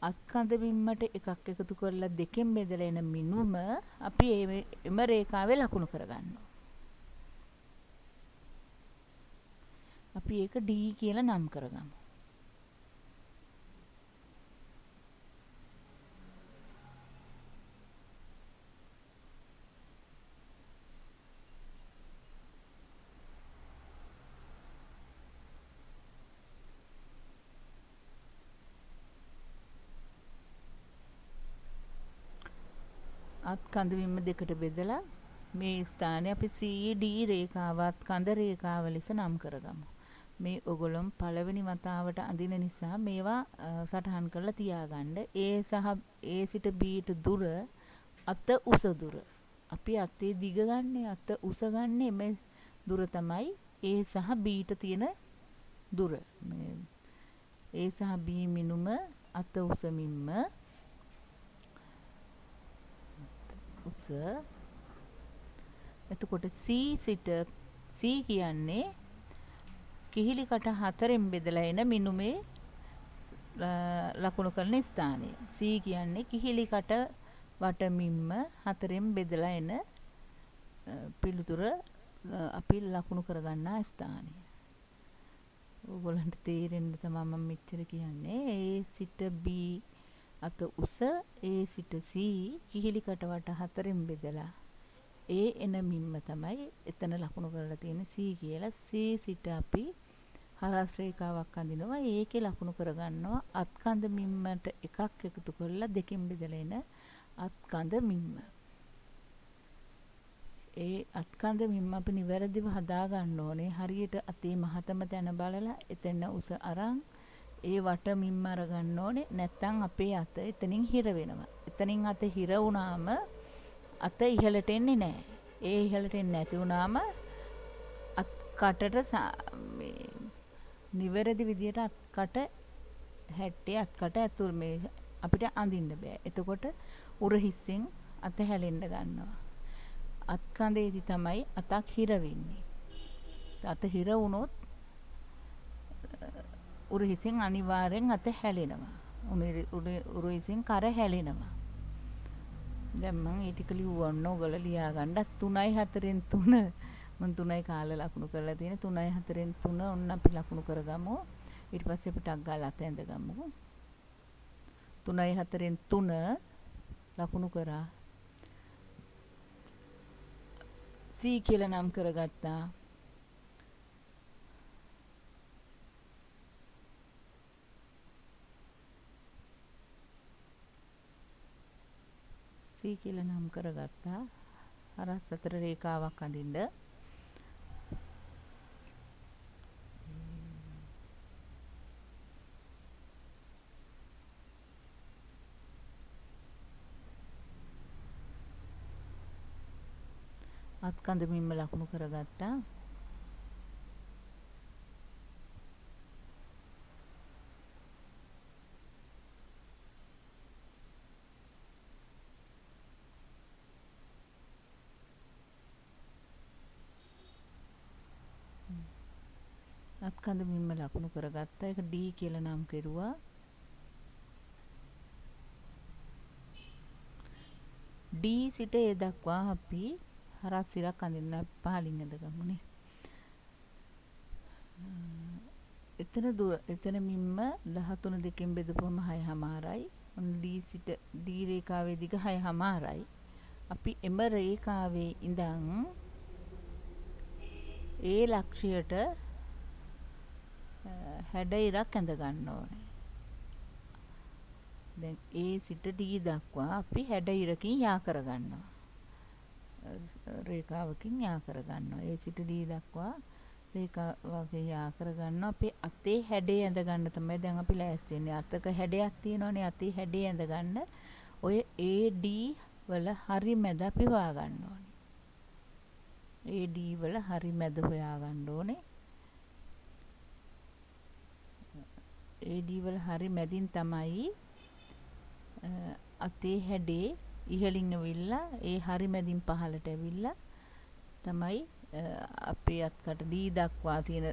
අත්කඳ මිම්මට එකක් එකතු කරලා දෙකෙන් බෙදලා එන මිනුම අපි එම රේඛාවේ ලකුණු කරගන්නවා. අපි ඒක D කියලා නම් කරගමු. අත් කඳ විම්ම දෙකට බෙදලා මේ ස්ථානයේ අපි CD රේඛාවත් කඳ රේඛාව ලෙස නම් කරගමු. මේ ඔයගොල්ලෝ පළවෙනි වතාවට අඳින නිසා මේවා සටහන් කරලා තියාගන්න. A සහ A සිට B ට දුර අත උස දුර. අපි අතේ දිග ගන්න අත උස ගන්න මේ දුර තමයි A සහ B ට තියෙන දුර. මේ A සහ B මිනුම අත උස මිම්ම උස. එතකොට C සිට C කියන්නේ කිහිලි කට 4න් බෙදලා එන මිනුමේ ලකුණු කරන ස්ථානය. C කියන්නේ කිහිලි කට වට මිම්ම 4න් බෙදලා එන පිළිතුර අපි ලකුණු කරගන්නා ස්ථානය. ඕගොල්ලන්ට තේරෙන්න තමයි මම මෙච්චර කියන්නේ. A සිට B අත උස A සිට C කිහිලි කටවට 4න් බෙදලා A එන මිම්ම තමයි එතන ලකුණු කරලා තියෙන C කියලා. C සිට අපි හරස් රේඛාවක් අඳිනවා. ඒකේ ලකුණු කරගන්නවා අත්කඳ මිම්මට එකක් එකතු කරලා දෙකෙන් බෙදලා එන අත්කඳ මිම්ම. ඒ අත්කඳ මිම්ම අපි නිවැරදිව හදා ගන්න ඕනේ. හරියට අතේ මහතම තැන බලලා එතන උස අරන් ඒ වට මිම්ම අර ගන්න ඕනේ. නැත්තම් අපේ අත එතනින් හිර වෙනවා. එතනින් අත හිර වුණාම අත ඉහළට එන්නේ නැහැ. ඒ ඉහළට එන්නේ නැති වුණාම අත් කටට නිවැරදි විදියට අත්කට හැට්ටේ අත්කට ඇතුල් මේ අපිට අඳින්න බෑ. එතකොට උර හිස්සෙන් අත හැලෙන්න ගන්නවා. අත්කඳේදී තමයි අතක් හිර වෙන්නේ. අත හිර වුණොත් උර හිසෙන් අනිවාර්යෙන් අත හැලෙනවා. උර හිසෙන් කර හැලෙනවා. දැන් මම ඒ ටික ලියවන්න ඕගොල්ලෝ ලියා ගන්න 3යි 4න් 3 මම 3යි කාලේ ලකුණු කරලා තියෙන 3යි 4න් 3 ඔන්න අපි ලකුණු කරගමු. ඊට පස්සේ අපි ටක් ගාලා අත ඇඳගමු. 3යි 4න් 3 ලකුණු කරා. C කියලා නම් කරගත්තා. C කියලා නම් කරගත්තා. හරස් 4 රේඛාවක් අඳින්න. අත්කඳ මිම්ම ලකුණු කරගත්තා. අත්කඳ මිම්ම ලකුණු කරගත්තා. ඒක D කියලා නම් කෙරුවා. D සිට A දක්වා අපි හරස් සිරක් අඳින්න පහලින් ඇඳගමුනේ. එතන මිම්ම 13 දෙකෙන් බෙදපුවම 6:00යි. ඔන්න D සිට D රේඛාවේ දිග 6:00යි. අපි එම රේඛාවේ ඉඳන් ඒ ලක්ෂයට හැඩයිරක් ඇඳ ගන්න ඕනේ. දැන් A සිට D දක්වා අපි හැඩයිරකින් යා කර ගන්නවා. රේඛාවකින් යා කර ගන්නවා. A සිට D දක්වා රේඛාවකින් යා කර ගන්නවා. අපේ අතේ හැඩය ඇඳ ගන්න තමයි දැන් අපි ලෑස්ති වෙන්නේ. අතක හැඩයක් තියෙනවනේ. අතේ හැඩය ඇඳ ගන්න ඔය AD වල හරි මැද අපි හොයා ගන්න ඕනේ. AD වල හරි මැද හොයා ගන්න ඕනේ. AD වල හරි මැදින් තමයි අතේ හැඩේ ඉහළින් ඇවිල්ලා ඒ හරි මැදින් පහළට ඇවිල්ලා තමයි අපේ අත්කට D දක්වා තියෙන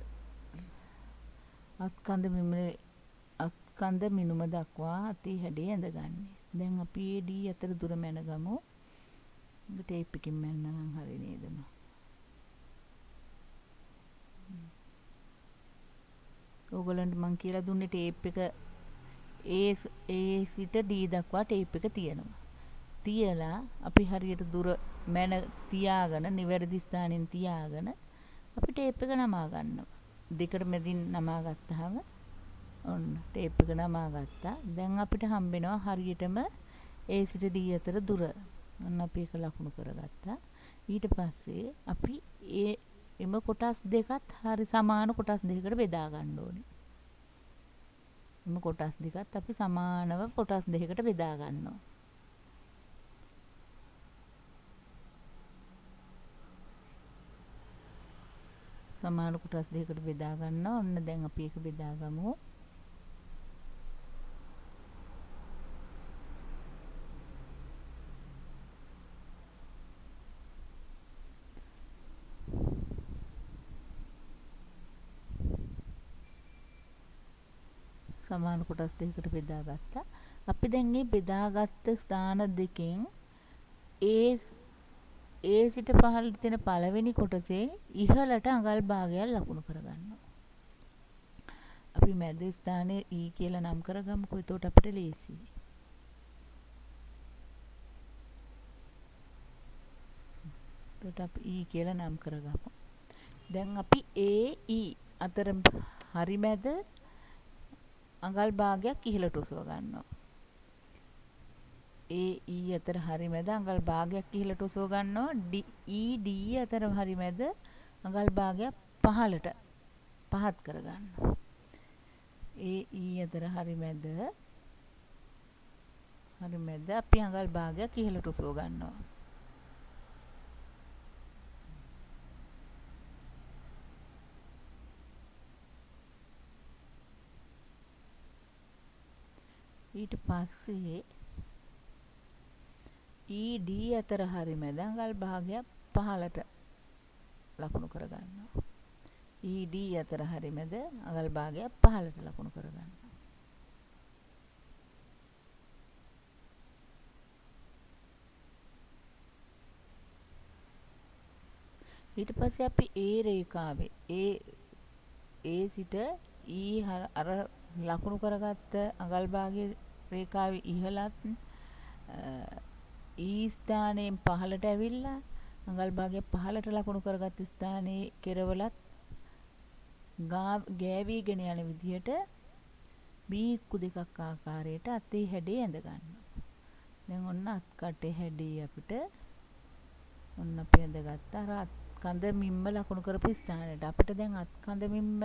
අත්කඳ මිනුම දක්වා අතේ හැඩේ ඇඳගන්නේ. දැන් අපි ඒ D අතර දුර මැනගමු. ටේප් එකකින් මැනනම් හරි නේද? ඕගොල්ලන්ට මං කියලා දුන්නේ ටේප් එක A සිට D දක්වා ටේප් එක තියෙනවා. තියලා අපි හරියට දුර මැන තියාගෙන නිවැරදි ස්ථානෙන් තියාගෙන අපි ටේප් එක නමා ගන්නවා. දෙකට මැදින් නමා ගත්තාම ඔන්න ටේප් එක නමා ගත්තා. දැන් අපිට හම්බෙනවා හරියටම A සිට D අතර දුර. ඔන්න අපි ඒක ලකුණු කරගත්තා. ඊට පස්සේ අපි එම කොටස් දෙකත් හරි සමාන කොටස් දෙකකට බෙදා ගන්න ඕනේ. එම කොටස් දෙකත් අපි සමානව කොටස් දෙකකට බෙදා ගන්නවා. සමාන කොටස් දෙකකට බෙදා ගන්නවා. ඔන්න දැන් අපි ඒක බෙදා ගමු. සමාන කොටස් දෙකකට බෙදාගත්තා. අපි දැන් මේ බෙදාගත්ත ස්ථාන දෙකෙන් ඒ සිට පහළට තියෙන පළවෙනි කොටසේ ඉහළට අඟල් භාගයක් ලකුණු කරගන්නවා. අපි මැද ස්ථානයේ E කියලා නම් කරගමුකෝ. එතකොට අපිට ලේසියි. එතකොට අපි E කියලා නම් කරගමු. දැන් අපි AE අතර හරි මැද අඟල් භාගයක් ඉහළට ඔසව ගන්නවා. AE අතර හරි මැද අඟල් භාගයක් ඉහළට ඔසව ගන්නවා. ED අතර හරි මැද අඟල් භාගයක් පහත් කර ගන්නවා. AE අතර හරි මැද අපි අඟල් භාගයක් ඉහළට ඔසව ගන්නවා. ඊට පස්සේ ED අතර හරි මැද අඟල් භාගයක් පහළට ලකුණු කරගන්නවා. ED අතර හරි මැද අඟල් භාගයක් පහළට ලකුණු කරගන්නවා. ඊට පස්සේ අපි රේඛාවේ සිට E අර ලකුණු කරගත්ත අඟල් භාගයේ රේඛාවේ ඉහළත් E ස්ථානයෙන් පහළට ඇවිල්ලා අඟල් භාගයක් පහළට ලකුණු කරගත් ස්ථානයේ කෙරවලත් ගෑවිගෙන යන විදිහට බීක්කු දෙකක් ආකාරයට අතේ හැඩේ ඇඳ ගන්නවා. දැන් ඔන්න අත් කටේ හැඩේ අපිට ඔන්න අපි ඇඳගත්තා. අර අත් කඳ මිම්ම ලකුණු කරපු ස්ථානයට. අපිට දැන් අත් කඳ මිම්ම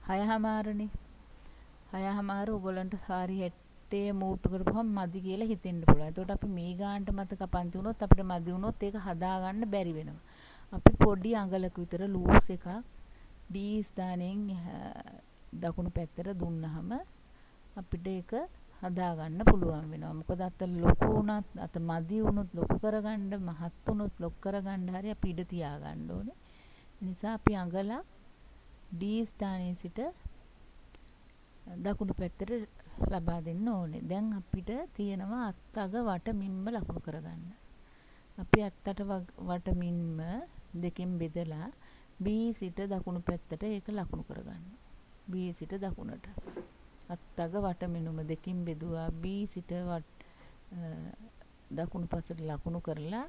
6:00නේ. 6:00 ඔයගොල්ලන්ට සාරි හැට්ටේ මූට්ටු කරපුවම මදි කියලා හිතෙන්න පුළුවන්. එතකොට අපි මේ ගානට මත කපන්ති වුණොත් අපිට මදි වුණොත් ඒක හදාගන්න බැරි වෙනවා. අපි පොඩි අඟලක විතර ලූස් එකක් D ස්ථානයෙන් දකුණු පැත්තට දුන්නාම අපිට ඒක හදාගන්න පුළුවන් වෙනවා. මොකද අත ලොකු වුණත් අත මදි වුණොත් ලොකු කරගන්න, මහත් වුණොත් ලොකු කරගන්න හරි අපි ඉඩ තියාගන්න ඕනේ. ඒ නිසා අපි අඟලක් D ස්ථානයේ සිට දකුණු පැත්තට ලබා දෙන්න ඕනේ. දැන් අපිට තියෙනවා අත් අග වට මින්ම ලකුණු කරගන්න. අපි අත්තට වට මින්ම දෙකෙන් බෙදලා B සිට දකුණු පැත්තට ඒක ලකුණු කරගන්නවා. B සිට දකුණට. අත් අග වට මිනුම දෙකින් බෙදුවා B සිට දකුණු පසට ලකුණු කරලා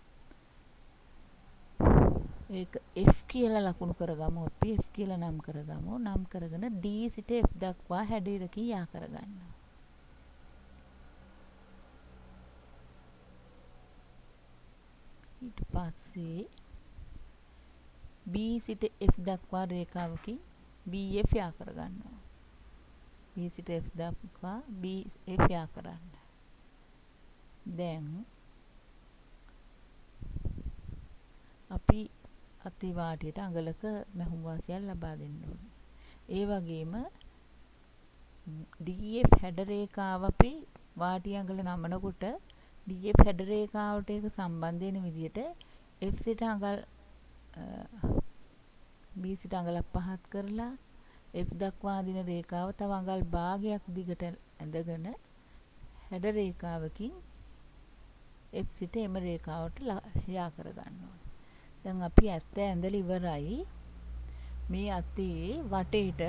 ඒක F කියලා ලකුණු කරගමු. අපි F කියලා නම් කරගමු. නම් කරගෙන D සිට F දක්වා හැඩයකින් යා කරගන්නවා. ඊට පස්සේ B සිට F දක්වා රේඛාවකින් BF යා කරගන්නවා. B සිට F දක්වා BF යා කරන්න. දැන් අපි අතිවාටියට අඟලක මැහුම් වාසියක් ලබා දෙන්න ඕනේ. ඒ වගේම DF හැඩ රේඛාව අපි වාටි අඟල නමනකොට DF හැඩ රේඛාවට ඒක සම්බන්ධ වෙන විදිහට F සිට අඟල් B සිට අඟලක් පහත් කරලා F දක්වා දින රේඛාව තව අඟල් භාගයක් දිගට ඇඳගෙන හැඩ රේඛාවකින් F සිට එම රේඛාවට යා කර ගන්නවා. දැන් අපි ඇත්ත ඇඳලා ඉවරයි. මේ අතේ වටේට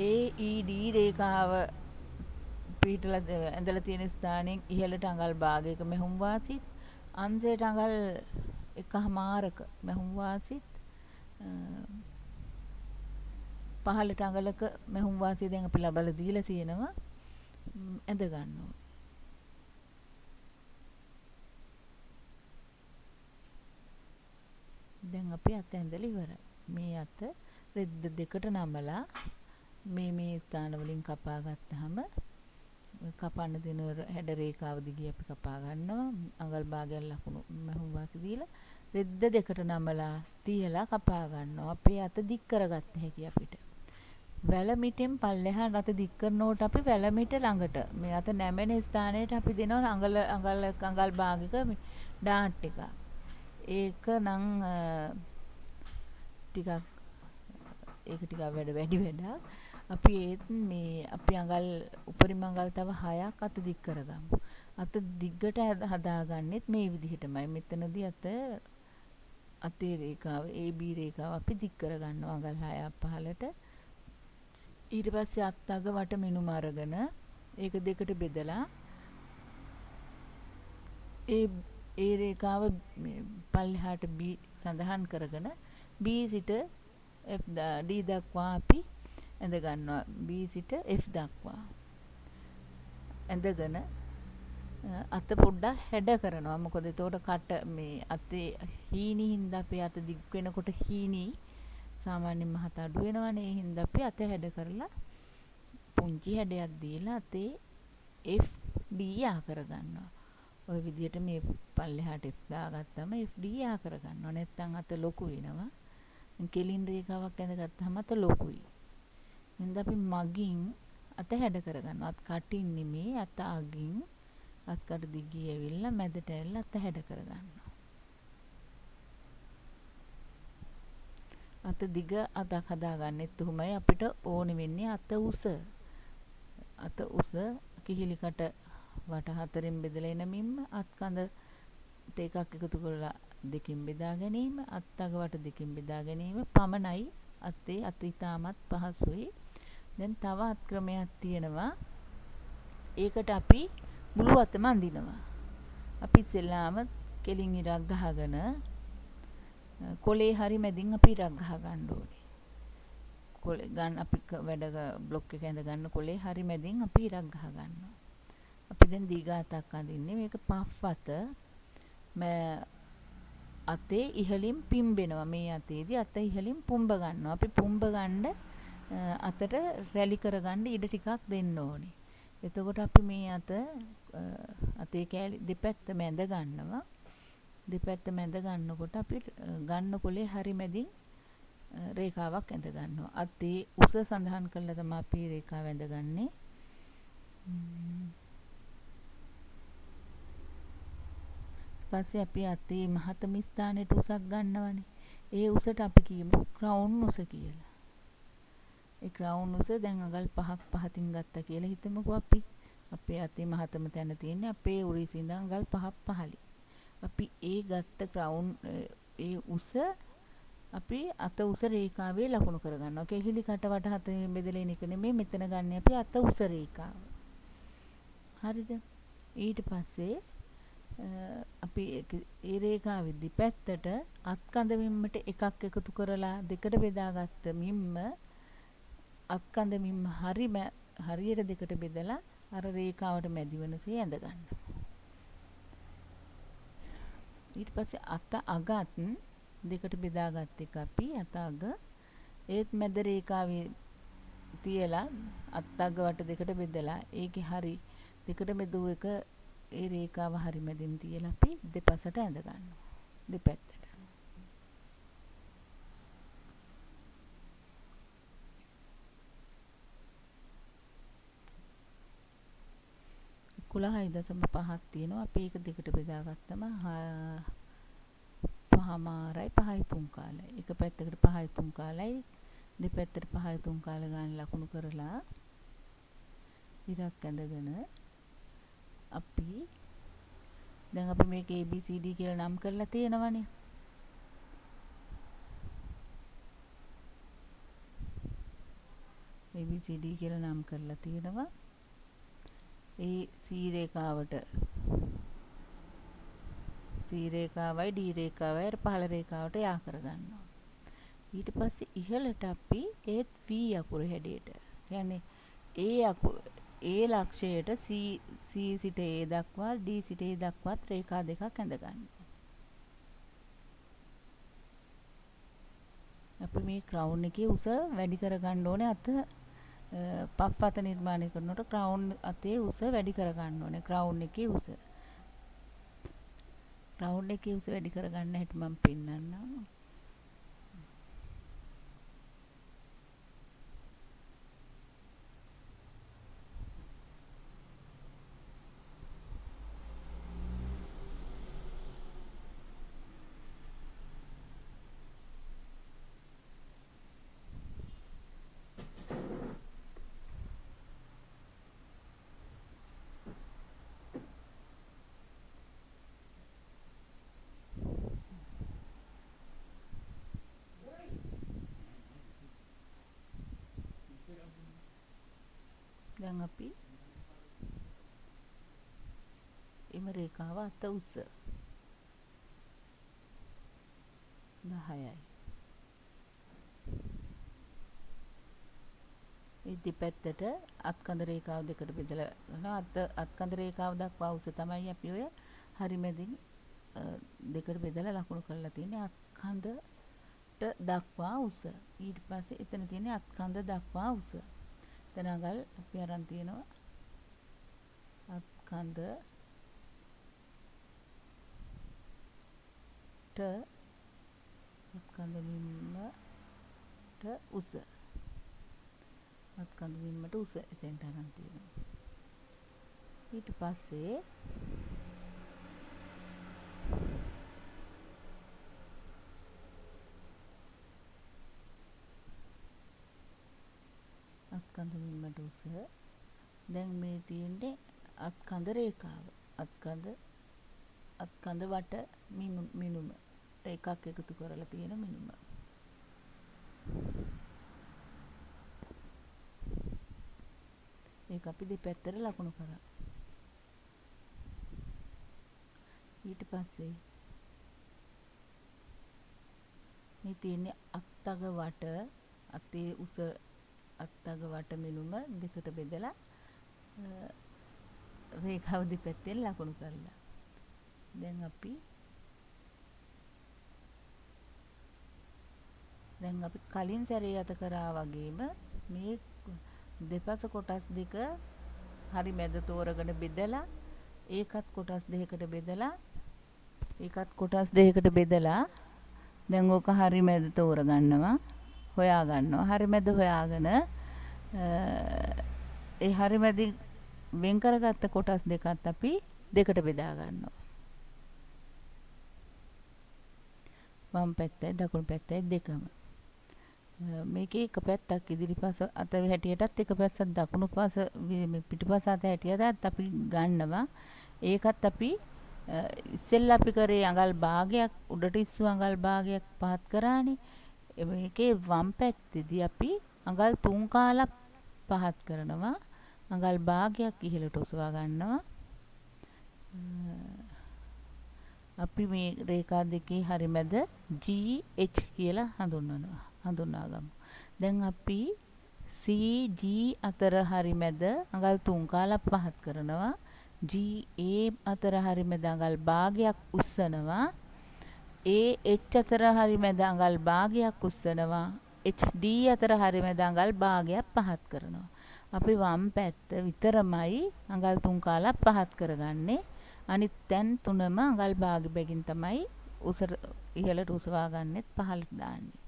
AED රේඛාව පිටලා ඇඳලා තියෙන ස්ථානයෙන් ඉහළට අඟල් භාගයක මෙහුම් වාසිත් අංශයට අඟල් 1/4ක මෙහුම් වාසිත් පහළට අඟලක මෙහුම් වාසිය දැන් අපි ලබලා දීලා තියෙනවා ඇඳ ගන්නවා. දැන් අපි අත ඇඳලා ඉවරයි. මේ අත රෙද්ද දෙකට නමලා මේ ස්ථාන වලින් කපා ගත්තාම කපන්න දෙන හැඩ රේඛාව දිගේ අපි කපා ගන්නවා. අඟල් භාගයක් ලකුණු මහුම් වාසි දීලා රෙද්ද දෙකට නමලා තියලා කපා ගන්නවා. අපේ අත දික් කරගත්ත හැකි අපිට. වැලමිටෙන් පල්ලෙහාට අත දික් කරනකොට අපි වැලමිට ළඟට මේ අත නැමෙන ස්ථානයට අපි දෙනවා අඟල් භාගික ඩාට් එකක්. ඒක නම් ටිකක් වැඩි වැඩක්. අපි මේ අපි අඟල් උපරිම අඟල් තව 6ක් අත දික් කරගමු. අත දිගට හදාගන්නෙත් මේ විදිහටමයි. මෙතනදී අතේ රේඛාව AB රේඛාව අපි දික් කරගන්නවා අඟල් 6ක් පහළට. ඊට පස්සේ අත් අග වට මිනුම අරගෙන ඒක දෙකට බෙදලා ඒ රේඛාව පල්ලෙහාට B සඳහන් කරගෙන B සිට D දක්වා අපි ඇඳ ගන්නවා. B සිට F දක්වා ඇඳගෙන අත පොඩ්ඩක් හැඩ කරනවා. මොකද එතකොට කට මේ අතේ හීනි හින්දා අපේ අත දික් වෙනකොට හීනි සාමාන්‍යයෙන් මහත අඩු වෙනවනේ. ඒ හින්දා අපි අත හැඩ කරලා පුංචි හැඩයක් දීලා අතේ FD ආ කරගන්නවා. ওই විදිහට මේ පල්ලෙහාට F දාගත්තම FD ආ කරගන්නවා. නැත්නම් අත ලොකු වෙනවා. කෙලින් රේඛාවක් ඇඳගත්තාම අත ලොකුයි. එහෙනම් අපි මගින් අත හැඩ කරගන්නවා. අත් කටින් නෙමේ අත අගින් අත් කට දිගේ ඇවිල්ලා මැදට ඇවිල්ලා අත හැඩ කරගන්නවා. අත දිග අතක් හදාගන්නෙත් උහුමයි. අපිට ඕනේ වෙන්නේ අත උස. අත උස කිහිලිකට වට හතරෙන් බෙදලා එන මින්ම අත් කඳට එකක් එකතු කරලා දෙකෙන් බෙදා ගැනීම, අත් අග වට දෙකෙන් බෙදා ගැනීම පමණයි අතේ අත ඉතාමත් පහසුයි. දැන් තව අත් ක්‍රමයක් තියෙනවා. ඒකට අපි මුළු අතම අඳිනවා. අපි ඉස්සෙල්ලාම කෙලින් ඉරක් ගහගෙන කොලේ හරි මැදින් අපි ඉරක් ගහ ගන්න ඕනේ. කොලේ ගන්න අපි වැඩ බ්ලොක් එක ඇඳ ගන්න කොලේ හරි මැදින් අපි ඉරක් ගහ ගන්නවා. අපි දැන් දීඝාතක් අඳින්නේ. මේක පෆ් අත අතේ ඉහළින් පිම්බෙනවා. මේ අතේදී අත ඉහළින් පුම්බ ගන්නවා. අපි පුම්බ ගන්න අතට රැලි කරගන්න ඉඩ ටිකක් දෙන්න ඕනේ. එතකොට අපි මේ අතේ කෑලි දෙපැත්ත මැද ගන්නවා. දෙපැත්ත මැද ගන්නකොට අපි ගන්න කොලේ හරි මැදින් රේඛාවක් ඇඳ ගන්නවා. අතේ උස සඳහන් කරලා තමයි අපි රේඛාව ඇඳගන්නේ. ඊපස්සේ අපි අතේ මහතම ස්ථානයේ උසක් ගන්නවනේ. ඒ උසට අපි කියමු ක්‍රවුන් උස කියලා. ඒ ක්‍රවුන් උස දැන් අඟල් 5ක් පහතින් ගත්තා කියලා හිතමුකෝ අපි. අපේ අතේ මහතම තැන තියෙන්නේ අපේ උරහිසින් ඉඳන් අඟල් 5ක් පහළින්. අපි ඒ ගත්ත ක්‍රවුන් ඒ උස අපි අත උස රේඛාවේ ලකුණු කරගන්නවා. කෙහිලි කට වට හතෙන් බෙදලා එන එක නෙමෙයි මෙතන ගන්න අපි අත උස රේඛාව. හරිද? ඊට පස්සේ අපි ඒ රේඛාවේ දෙපැත්තට අත් කඳ මිම්මට එකක් එකතු කරලා දෙකට බෙදාගත්ත මිම්ම අත් කඳ මිම්ම හරියට දෙකට බෙදලා අර රේඛාවට මැදි වෙනසේ ඇඳ ගන්නවා. ඊට පස්සේ අත අගත් දෙකට බෙදාගත් එක අපි අත අග ඒත් මැද රේඛාවේ තියලා අත් අග වට දෙකට බෙදලා ඒකේ හරි දෙකට බෙදුව එක ඒ රේඛාව හරි මැදින් තියලා අපි දෙපසට ඇඳ ගන්නවා. දෙපැත්තට. කුලහයි දශම 5ක් තියෙනවා. අපි ඒක දෙකට බෙදාගත්තම 5මාරයි 5යි 3 කාලයි. එක පැත්තකට 5යි 3 කාලයි දෙපැත්තට 5යි 3 කාල ගන්න ලකුණු කරලා ඉරක් ඇඳගෙන අපි දැන් අපි මේක ABCD කියලා නම් කරලා තියෙනවනේ. ABCD කියලා නම් කරලා තියෙනවා. ඒ C රේඛාවට C රේඛාවයි D රේඛාවයි පහළ රේඛාවට යා කරගන්නවා. ඊට පස්සේ ඉහළට අපි ඒත් V අකුර හැඩයට. කියන්නේ ඒ ලක්ෂයට C සිට A දක්වා D සිට A දක්වාත් රේඛා දෙකක් ඇඳ ගන්නවා. අපි මේ ක්‍රවුන් එකේ උස වැඩි කරගන්න ඕනේ පෆ් අත නිර්මාණය කරනකොට ක්‍රවුන් අතේ උස වැඩි කරගන්න ඕනේ. ක්‍රවුන් එකේ උස වැඩි කරගන්න හැටි මම පෙන්නන්නම්. දැන් අපි එම රේඛාව අත උස 10යි. ඒ දෙපැත්තට අත්කඳ රේඛාව දෙකට බෙදලා ගන්නවා. අත්කඳ රේඛාව දක්වා උස තමයි අපි ඔය හරි මැදින් දෙකට බෙදලා ලකුණු කරලා තියෙන්නේ. අත්කඳට දක්වා උස. ඊට පස්සේ එතන තියෙන්නේ අත්කඳ දක්වා උස. එතන අඟල් අපි අරන් තියෙනවා. අත්කඳ බිම්මට උස. අත්කඳ බිම්මට උස එතෙන්ට අරන් තියෙනවා. ඊට පස්සේ අත්කඳ බිම්මට උස. දැන් මේ තියෙන්නේ අත්කඳ රේඛාව. අත්කඳ වට මිනුම එකක් එකතු කරලා තියෙන මිනුම. ඒක අපි දෙපැත්තට ලකුණු කරා. ඊට පස්සේ මේ තියෙන්නේ අත්තග වට අතේ උස අත්තග වට මිනුම දෙකට බෙදලා රේඛාව දෙපැත්තෙන් ලකුණු කරලා. දැන් අපි කලින් සැරේ අත කරා වගේම මේ දෙපස කොටස් දෙක හරි මැද තෝරගෙන බෙදලා ඒකත් කොටස් දෙකකට බෙදලා දැන් ඕක හරි මැද තෝර ගන්නවා. හොයා ගන්නවා. හරි මැද හොයාගෙන ඒ හරි මැදින් වෙන් කරගත්ත කොටස් දෙකත් අපි දෙකට බෙදා ගන්නවා. වම් පැත්තයි දකුණු පැත්තයි දෙකම. මේකේ එක පැත්තක් ඉදිරිපස අත හැටියටත් එක පැත්තක් දකුණු පස පිටුපස අත හැටියටත් අපි ගන්නවා. ඒකත් අපි ඉස්සෙල්ලා අපි කරේ අඟල් භාගයක් උඩට ඉස්සු අඟල් භාගයක් පහත් කරානේ. මේකේ වම් පැත්තේදී අපි අඟල් 3 කාලක් පහත් කරනවා. අඟල් භාගයක් ඉහළට ඔසවා ගන්නවා. අපි මේ රේඛා දෙකේ හරි මැද GH කියලා හඳුන්වා ගමු. දැන් අපි CG අතර හරි මැද අඟල් 3 කාලක් පහත් කරනවා. GA අතර හරි මැද අඟල් භාගයක් උස්සනවා. AH අතර හරි මැද අඟල් භාගයක් උස්සනවා. HD අතර හරි මැද අඟල් භාගයක් පහත් කරනවා. අපි වම් පැත්ත විතරමයි අඟල් 3 කාලක් පහත් කරගන්නේ. අනිත් තැන් තුනම අඟල් භාග බැගින් තමයි ඉහළට උසවා ගන්නෙත් පහළට දාන්නෙත්.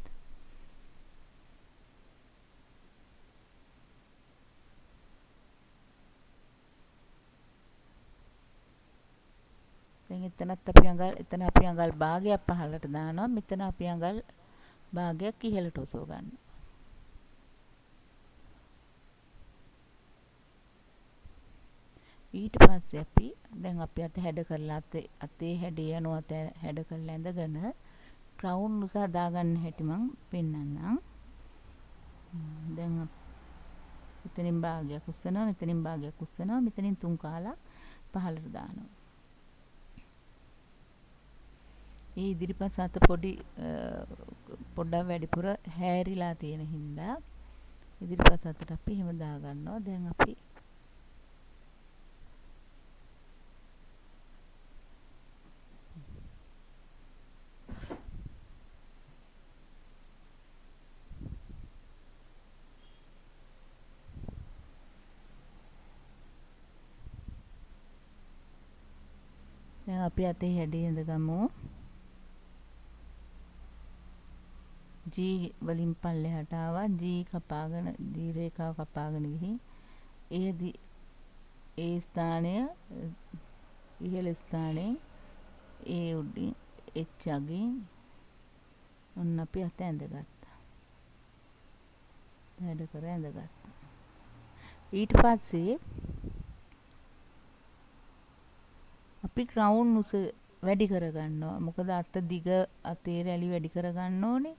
දැන් එතන අපි අඟල් භාගයක් පහළට දානවා. මෙතන අපි අඟල් භාගයක් ඉහළට ඔසව ගන්නවා. ඊට පස්සේ අපි අත හැඩ කරලා අතේ හැඩය අනුව අත හැඩ කරලා ඇඳගෙන ක්‍රවුන් උස හදාගන්න හැටි මම පෙන්නන්නම්. දැන් මෙතනින් භාගයක් උස්සනවා, මෙතනින් භාගයක් උස්සනවා, මෙතනින් 3 කාලක් පහළට දානවා. මේ ඉදිරිපස අත පොඩ්ඩක් වැඩිපුර හැරිලා තියෙන හින්දා ඉදිරිපස අතට අපි එහෙම දාගන්නවා. දැන් අපි අතේ හැඩය ඇඳගමු. G වලින් පල්ලෙහාට ආවා. G රේඛාව කපාගෙන ගිහින් ඒ ස්ථානය ඉහළ ස්ථානයේ ඒ උඩින් H අගින් ඔන්න අපි අත ඇඳගත්තා. හැඩ කර ඇඳගත්තා. ඊට පස්සේ අපි ක්‍රවුන් උස වැඩි කරගන්නවා. මොකද අත දිග අතේ රැලි වැඩි කරගන්න ඕනේ.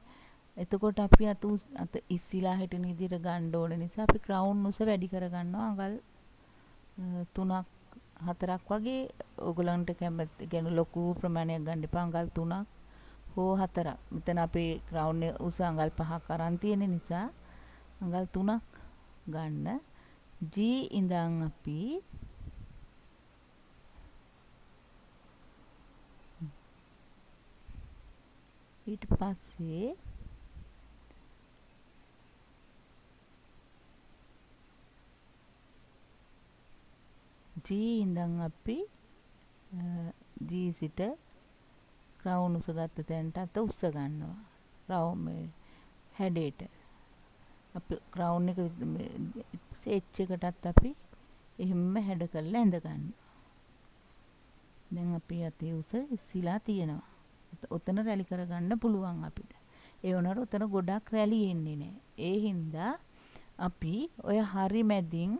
එතකොට අපි අත ඉස්සිලා හිටින විදිහට ගන්න ඕන නිසා අපි ක්‍රවුන් උස වැඩි කර ගන්නවා අඟල් 3ක් 4ක් වගේ. ඕගලන්ට කැමති කියන්නේ ලොකු ප්‍රමාණයක් ගන්න එපා. අඟල් 3ක් හෝ 4ක්. මෙතන අපේ ක්‍රවුන් උස අඟල් 5ක් අරන් තියෙන නිසා අඟල් 3ක් ගන්න. G ඉඳන් අපි ඊට පස්සේ G ඉඳන් අපි G සිට ක්‍රවුන් උස ගත්ත තැනට අත උස්ස ගන්නවා. ක්‍රවුන් මේ හැඩයට අපි ක්‍රවුන් එක H එකටත් අපි එහෙම හැඩ කරලා ඇඳ ගන්නවා. දැන් අපි අතේ උස ඉස්සිලා තියෙනවා. ඔතන රැලි කරගන්න පුළුවන් අපිට. ඒ වුණාට ඔතන ගොඩක් රැලි එන්නේ නැහැ. ඒ හින්දා අපි ඔය හරි මැදින්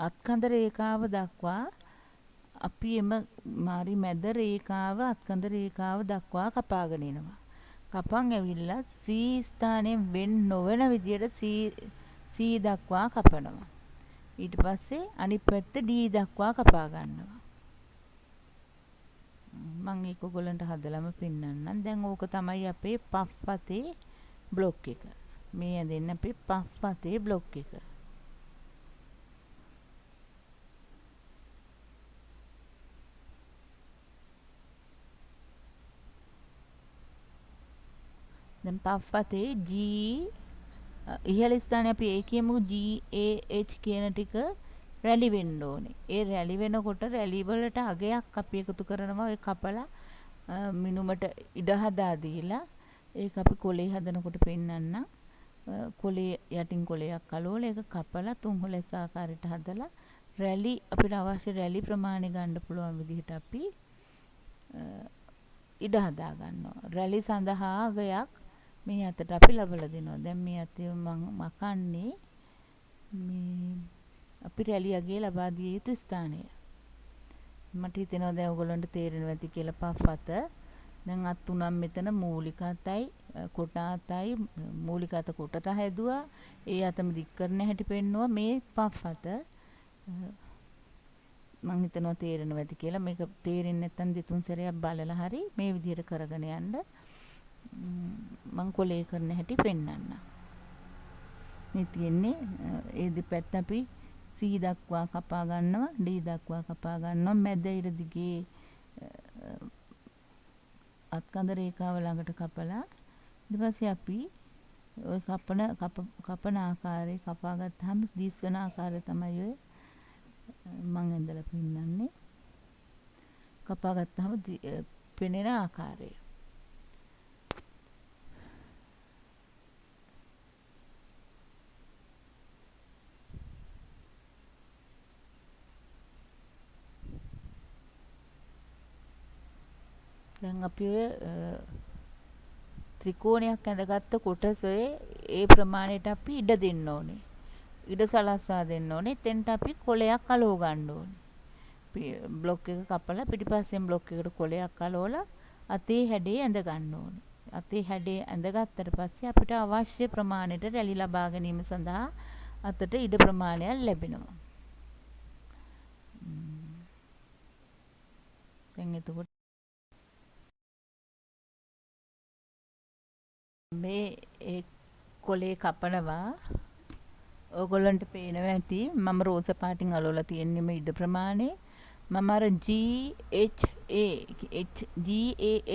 අත්කඳ රේඛාව දක්වා අපි එම මාරි මැද රේඛාව අත්කඳ රේඛාව දක්වා කපාගෙන එනවා. කපන් ඇවිල්ලා C ස්ථානයෙන් වෙන් නොවන විදියට C දක්වා කපනවා. ඊට පස්සේ අනිත් පැත්ත D දක්වා කපා ගන්නවා. මම ඒක ඔයගොල්ලන්ට හදලාම පෙන්නන්නම්. දැන් ඕක තමයි අපේ පෆ් අතේ බ්ලොක් එක. මේ ඇඳෙන්න අපේ පෆ් අතේ බ්ලොක් එක. දැන් පෆ් අතේ G ඉහළ ස්ථානයේ අපි ඒ කියමු G A H කියන ටික රැලි වෙන්න ඕනේ. ඒ රැලි වෙනකොට රැලි වලට අගයක් අපි එකතු කරනවා. ඒ කපලා මිනුමට ඉඩ හදා දීලා ඒක අපි කොලේ හදනකොට පෙන්නන්නම්. කොලේ යටින් කොලයක් අලවලා ඒක කපලා තුන් හොලස් ආකාරයට හදලා රැලි අපිට අවශ්‍ය රැලි ප්‍රමාණය ගන්න පුළුවන් විදිහට අපි ඉඩ හදා ගන්නවා. රැලි සඳහා අගයක් මේ අතට අපි ලබලා දෙනවා. දැන් මේ අතේ මම මකන්නේ මේ අපි රැලි අගේ ලබා දිය යුතු ස්ථානය. මට හිතෙනවා දැන් ඔයගොල්ලන්ට තේරෙනවා ඇති කියලා පෆ් අත. දැන් අත් තුනක් මෙතන මූලික අතයි කොට අතයි මූලික අත කොටට හැදුවා. ඒ අතම දික් කරන හැටි පෙන්නුවා මේ පෆ් අත. මම හිතනවා තේරෙනවා ඇති කියලා. මේක තේරෙන්නේ නැත්නම් දෙතුන් සැරයක් බලලා හරි මේ විදිහට කරගෙන යන්න. මම කොලේ කරන හැටි පෙන්නන්න. මේ තියෙන්නේ ඒ දෙපැත්ත අපි C දක්වා කපා ගන්නවා D දක්වා කපා ගන්නවා මැද ඉර දිගේ අත්කඳ රේඛාව ළඟට කපලා ඊට පස්සේ අපි ওই කපන ආකාරයේ කපා ගත්තාම දිස් වෙන ආකාරය තමයි ඔය මම ඇඳලා පෙන්නන්නේ. කපා ගත්තාම පෙනෙන ආකාරය. දැන් අපි ඔය ත්‍රිකෝණයක් ඇඳගත්ත කොටසේ ඒ ප්‍රමාණයට අපි ඉඩ දෙන්න ඕනේ. ඉඩ සලස්වා දෙන්න ඕනේ. එතෙන්ට අපි කොලයක් අලව ගන්න ඕනේ. බ්ලොක් එක කපලා පිටිපස්සෙන් බ්ලොක් එකට කොලයක් අලවලා අතේ හැඩේ ඇඳ ගන්න ඕනේ. අතේ හැඩේ ඇඳගත්තට පස්සේ අපිට අවශ්‍ය ප්‍රමාණයට රැලි ලබා ගැනීම සඳහා අතට ඉඩ ප්‍රමාණයක් ලැබෙනවා. දැන් එතකොට මේ කොලේ කපනවා ඕගොල්ලන්ට පේනවා ඇති මම රෝස පාටින් අලවලා තියෙන්නේ මේ ඉඩ ප්‍රමාණය. මම අර G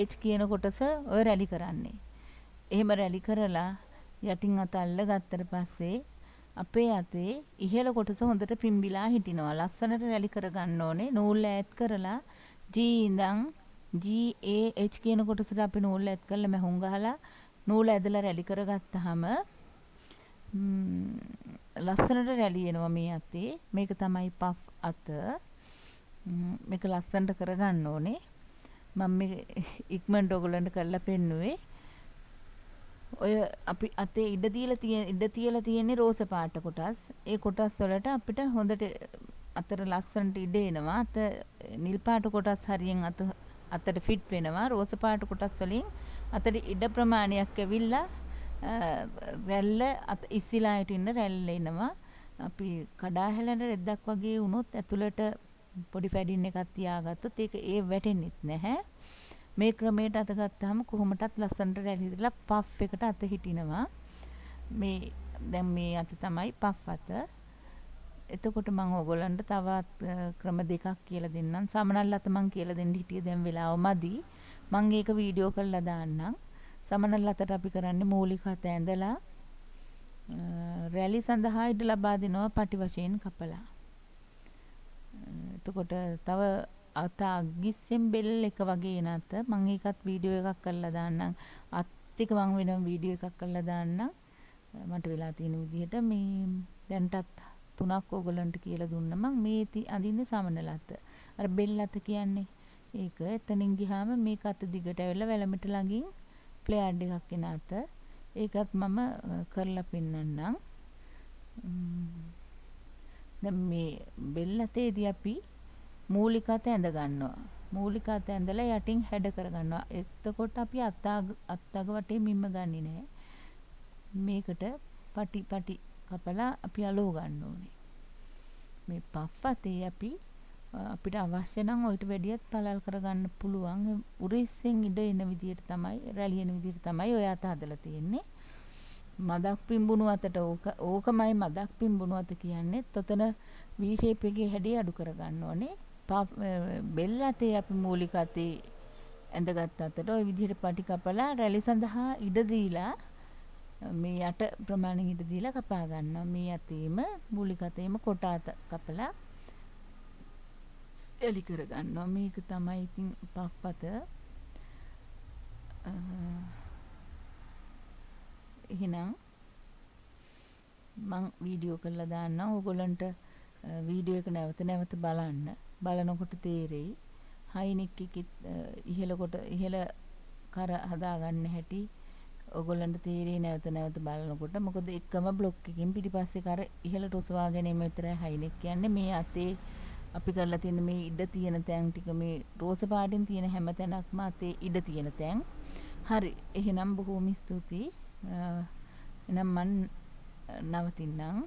H කියන කොටස ඔය රැලි කරන්නේ. එහෙම රැලි කරලා යටින් අත අල්ල ගත්තට පස්සේ අපේ අතේ ඉහළ කොටස හොඳට පිම්බිලා හිටිනවා. ලස්සනට රැලි කරගන්න ඕනේ. නූල් ඈත් කරලා G ඉඳන් G A H කියන කොටසට අපි නූල් ඈත් කරලා මහුන් ගහලා නූල ඇදලා රැලි කරගත්තාම ලස්සනට රැලි එනවා මේ අතේ. මේක තමයි පෆ් අත. මේක ලස්සනට කරගන්න ඕනේ. මම මේ ඉක්මනට ඔයගලන්ට කරලා පෙන්නුවේ. ඔය අපි අතේ ඉඩ තියලා තියෙන්නේ රෝස පාට කොටස්. ඒ කොටස් වලට අපිට හොඳට අතට ලස්සනට ඉඩ එනවා. අත නිල් පාට කොටස් හරියෙන් අතට ෆිට වෙනවා. රෝස පාට කොටස් වලින් අතට ඉඩ ප්‍රමාණයක් ඇවිල්ලා රැල්ල ඉස්සිලා හිටින්න රැල්ල එනවා. අපි කඩා හැලෙන රෙද්දක් වගේ වුණොත් ඇතුළට පොඩි ෆැඩින් එකක් තියාගත්තොත් ඒක වැටෙන්නෙත් නැහැ. මේ ක්‍රමයට අත ගත්තාම කොහොමටත් ලස්සනට රැලි හිටලා පෆ් එකට අත හිටිනවා. මේ දැන් මේ අත තමයි පෆ් අත. එතකොට මම ඕගොල්ලන්ට තවත් ක්‍රම දෙකක් කියලා දෙන්නම්. සමනල් අත මම කියලා දෙන්න හිටියේ දැන් වෙලාව මදි. මම ඒක වීඩියෝ කරලා දාන්නම්. සමනල් අතට අපි කරන්නේ මූලික අත ඇඳලා රැලි සඳහා ඉඩ ලබා දෙනවා පටි වශයෙන් කපලා. එතකොට තව අත අගිස්සෙන් බෙල් එක වගේ එන අත මම ඒකත් වීඩියෝ එකක් කරලා දාන්නම්. අත් ටික මම වෙනම වීඩියෝ එකක් කරලා දාන්නම්. මට වෙලා තියෙන විදිහට මේ දැන්ටත් 3ක් ඕගොල්ලන්ට කියලා දුන්නා මම මේ අඳින්නේ සමනල අත. අර බෙල් අත කියන්නේ ඒක. එතනින් ගියාම මේක අත දිගට ඇවිල්ලා වැලමිට ළඟින් ප්ලේයර් එකක් එන අත. ඒකත් මම කරලා පෙන්නන්නම්. දැන් මේ බෙල් අතේදී අපි මූලික අත ඇඳ ගන්නවා. මූලික අත ඇඳලා යටින් හැඩ කර ගන්නවා. එතකොට අපි අත්තග වටේ මිම්ම ගන්නෙ නෑ. මේකට පටි කපලා අපි අලෝ ගන්න ඕනේ. මේ පෆ් අතේ අපිට අවශ්‍ය නම් ඔයිට වැඩියත් පළල් කරගන්න පුළුවන්. උරිස්සෙන් ඉඩ එන විදියට තමයි රැලි එන විදියට තමයි ඔය අත හදලා තියෙන්නේ. මදක් පිම්බුණු අතට ඕකමයි මදක් පිම්බුණු අත කියන්නේ. තොතන V shape එකේ හැඩය අඩු කරගන්න ඕනේ. බෙල් අතේ අපි මූලික අතේ ඇඳගත් අතට ওই විදිහට පටි කපලා රැලි සඳහා ඉඩ දීලා මේ යට ප්‍රමාණයෙන් ඉඩ දීලා කපා ගන්නවා. මේ අතේම මූලික අතේම කොට අත කපලා එලි කර ගන්නවා. මේක තමයි ඉතින් පෆ් අත. එහෙනම් මම වීඩියෝ කරලා දාන්නම් ඕගොල්ලන්ට වීඩියෝ එක නැවත බලන්න. බලනකොට තේරෙයි හයිනෙක් එකේ ඉහළ කර හදාගන්න හැටි ඔයගොල්ලන්ට තේරෙයි නැවත බලනකොට. මොකද එකම බ්ලොක් එකකින් පිටිපස්සේ කර ඉහළට ඔසවා ගැනීම විතරයි හයිනෙක් කියන්නේ. මේ අතේ අපි කරලා තියෙන මේ ඉඩ තියෙන තැන් ටික මේ රෝස පාටින් තියෙන හැම තැනක්ම අතේ ඉඩ තියෙන තැන්. හරි. එහෙනම් බොහොම ස්තුතියි. එහෙනම් මම නවතින්නම්.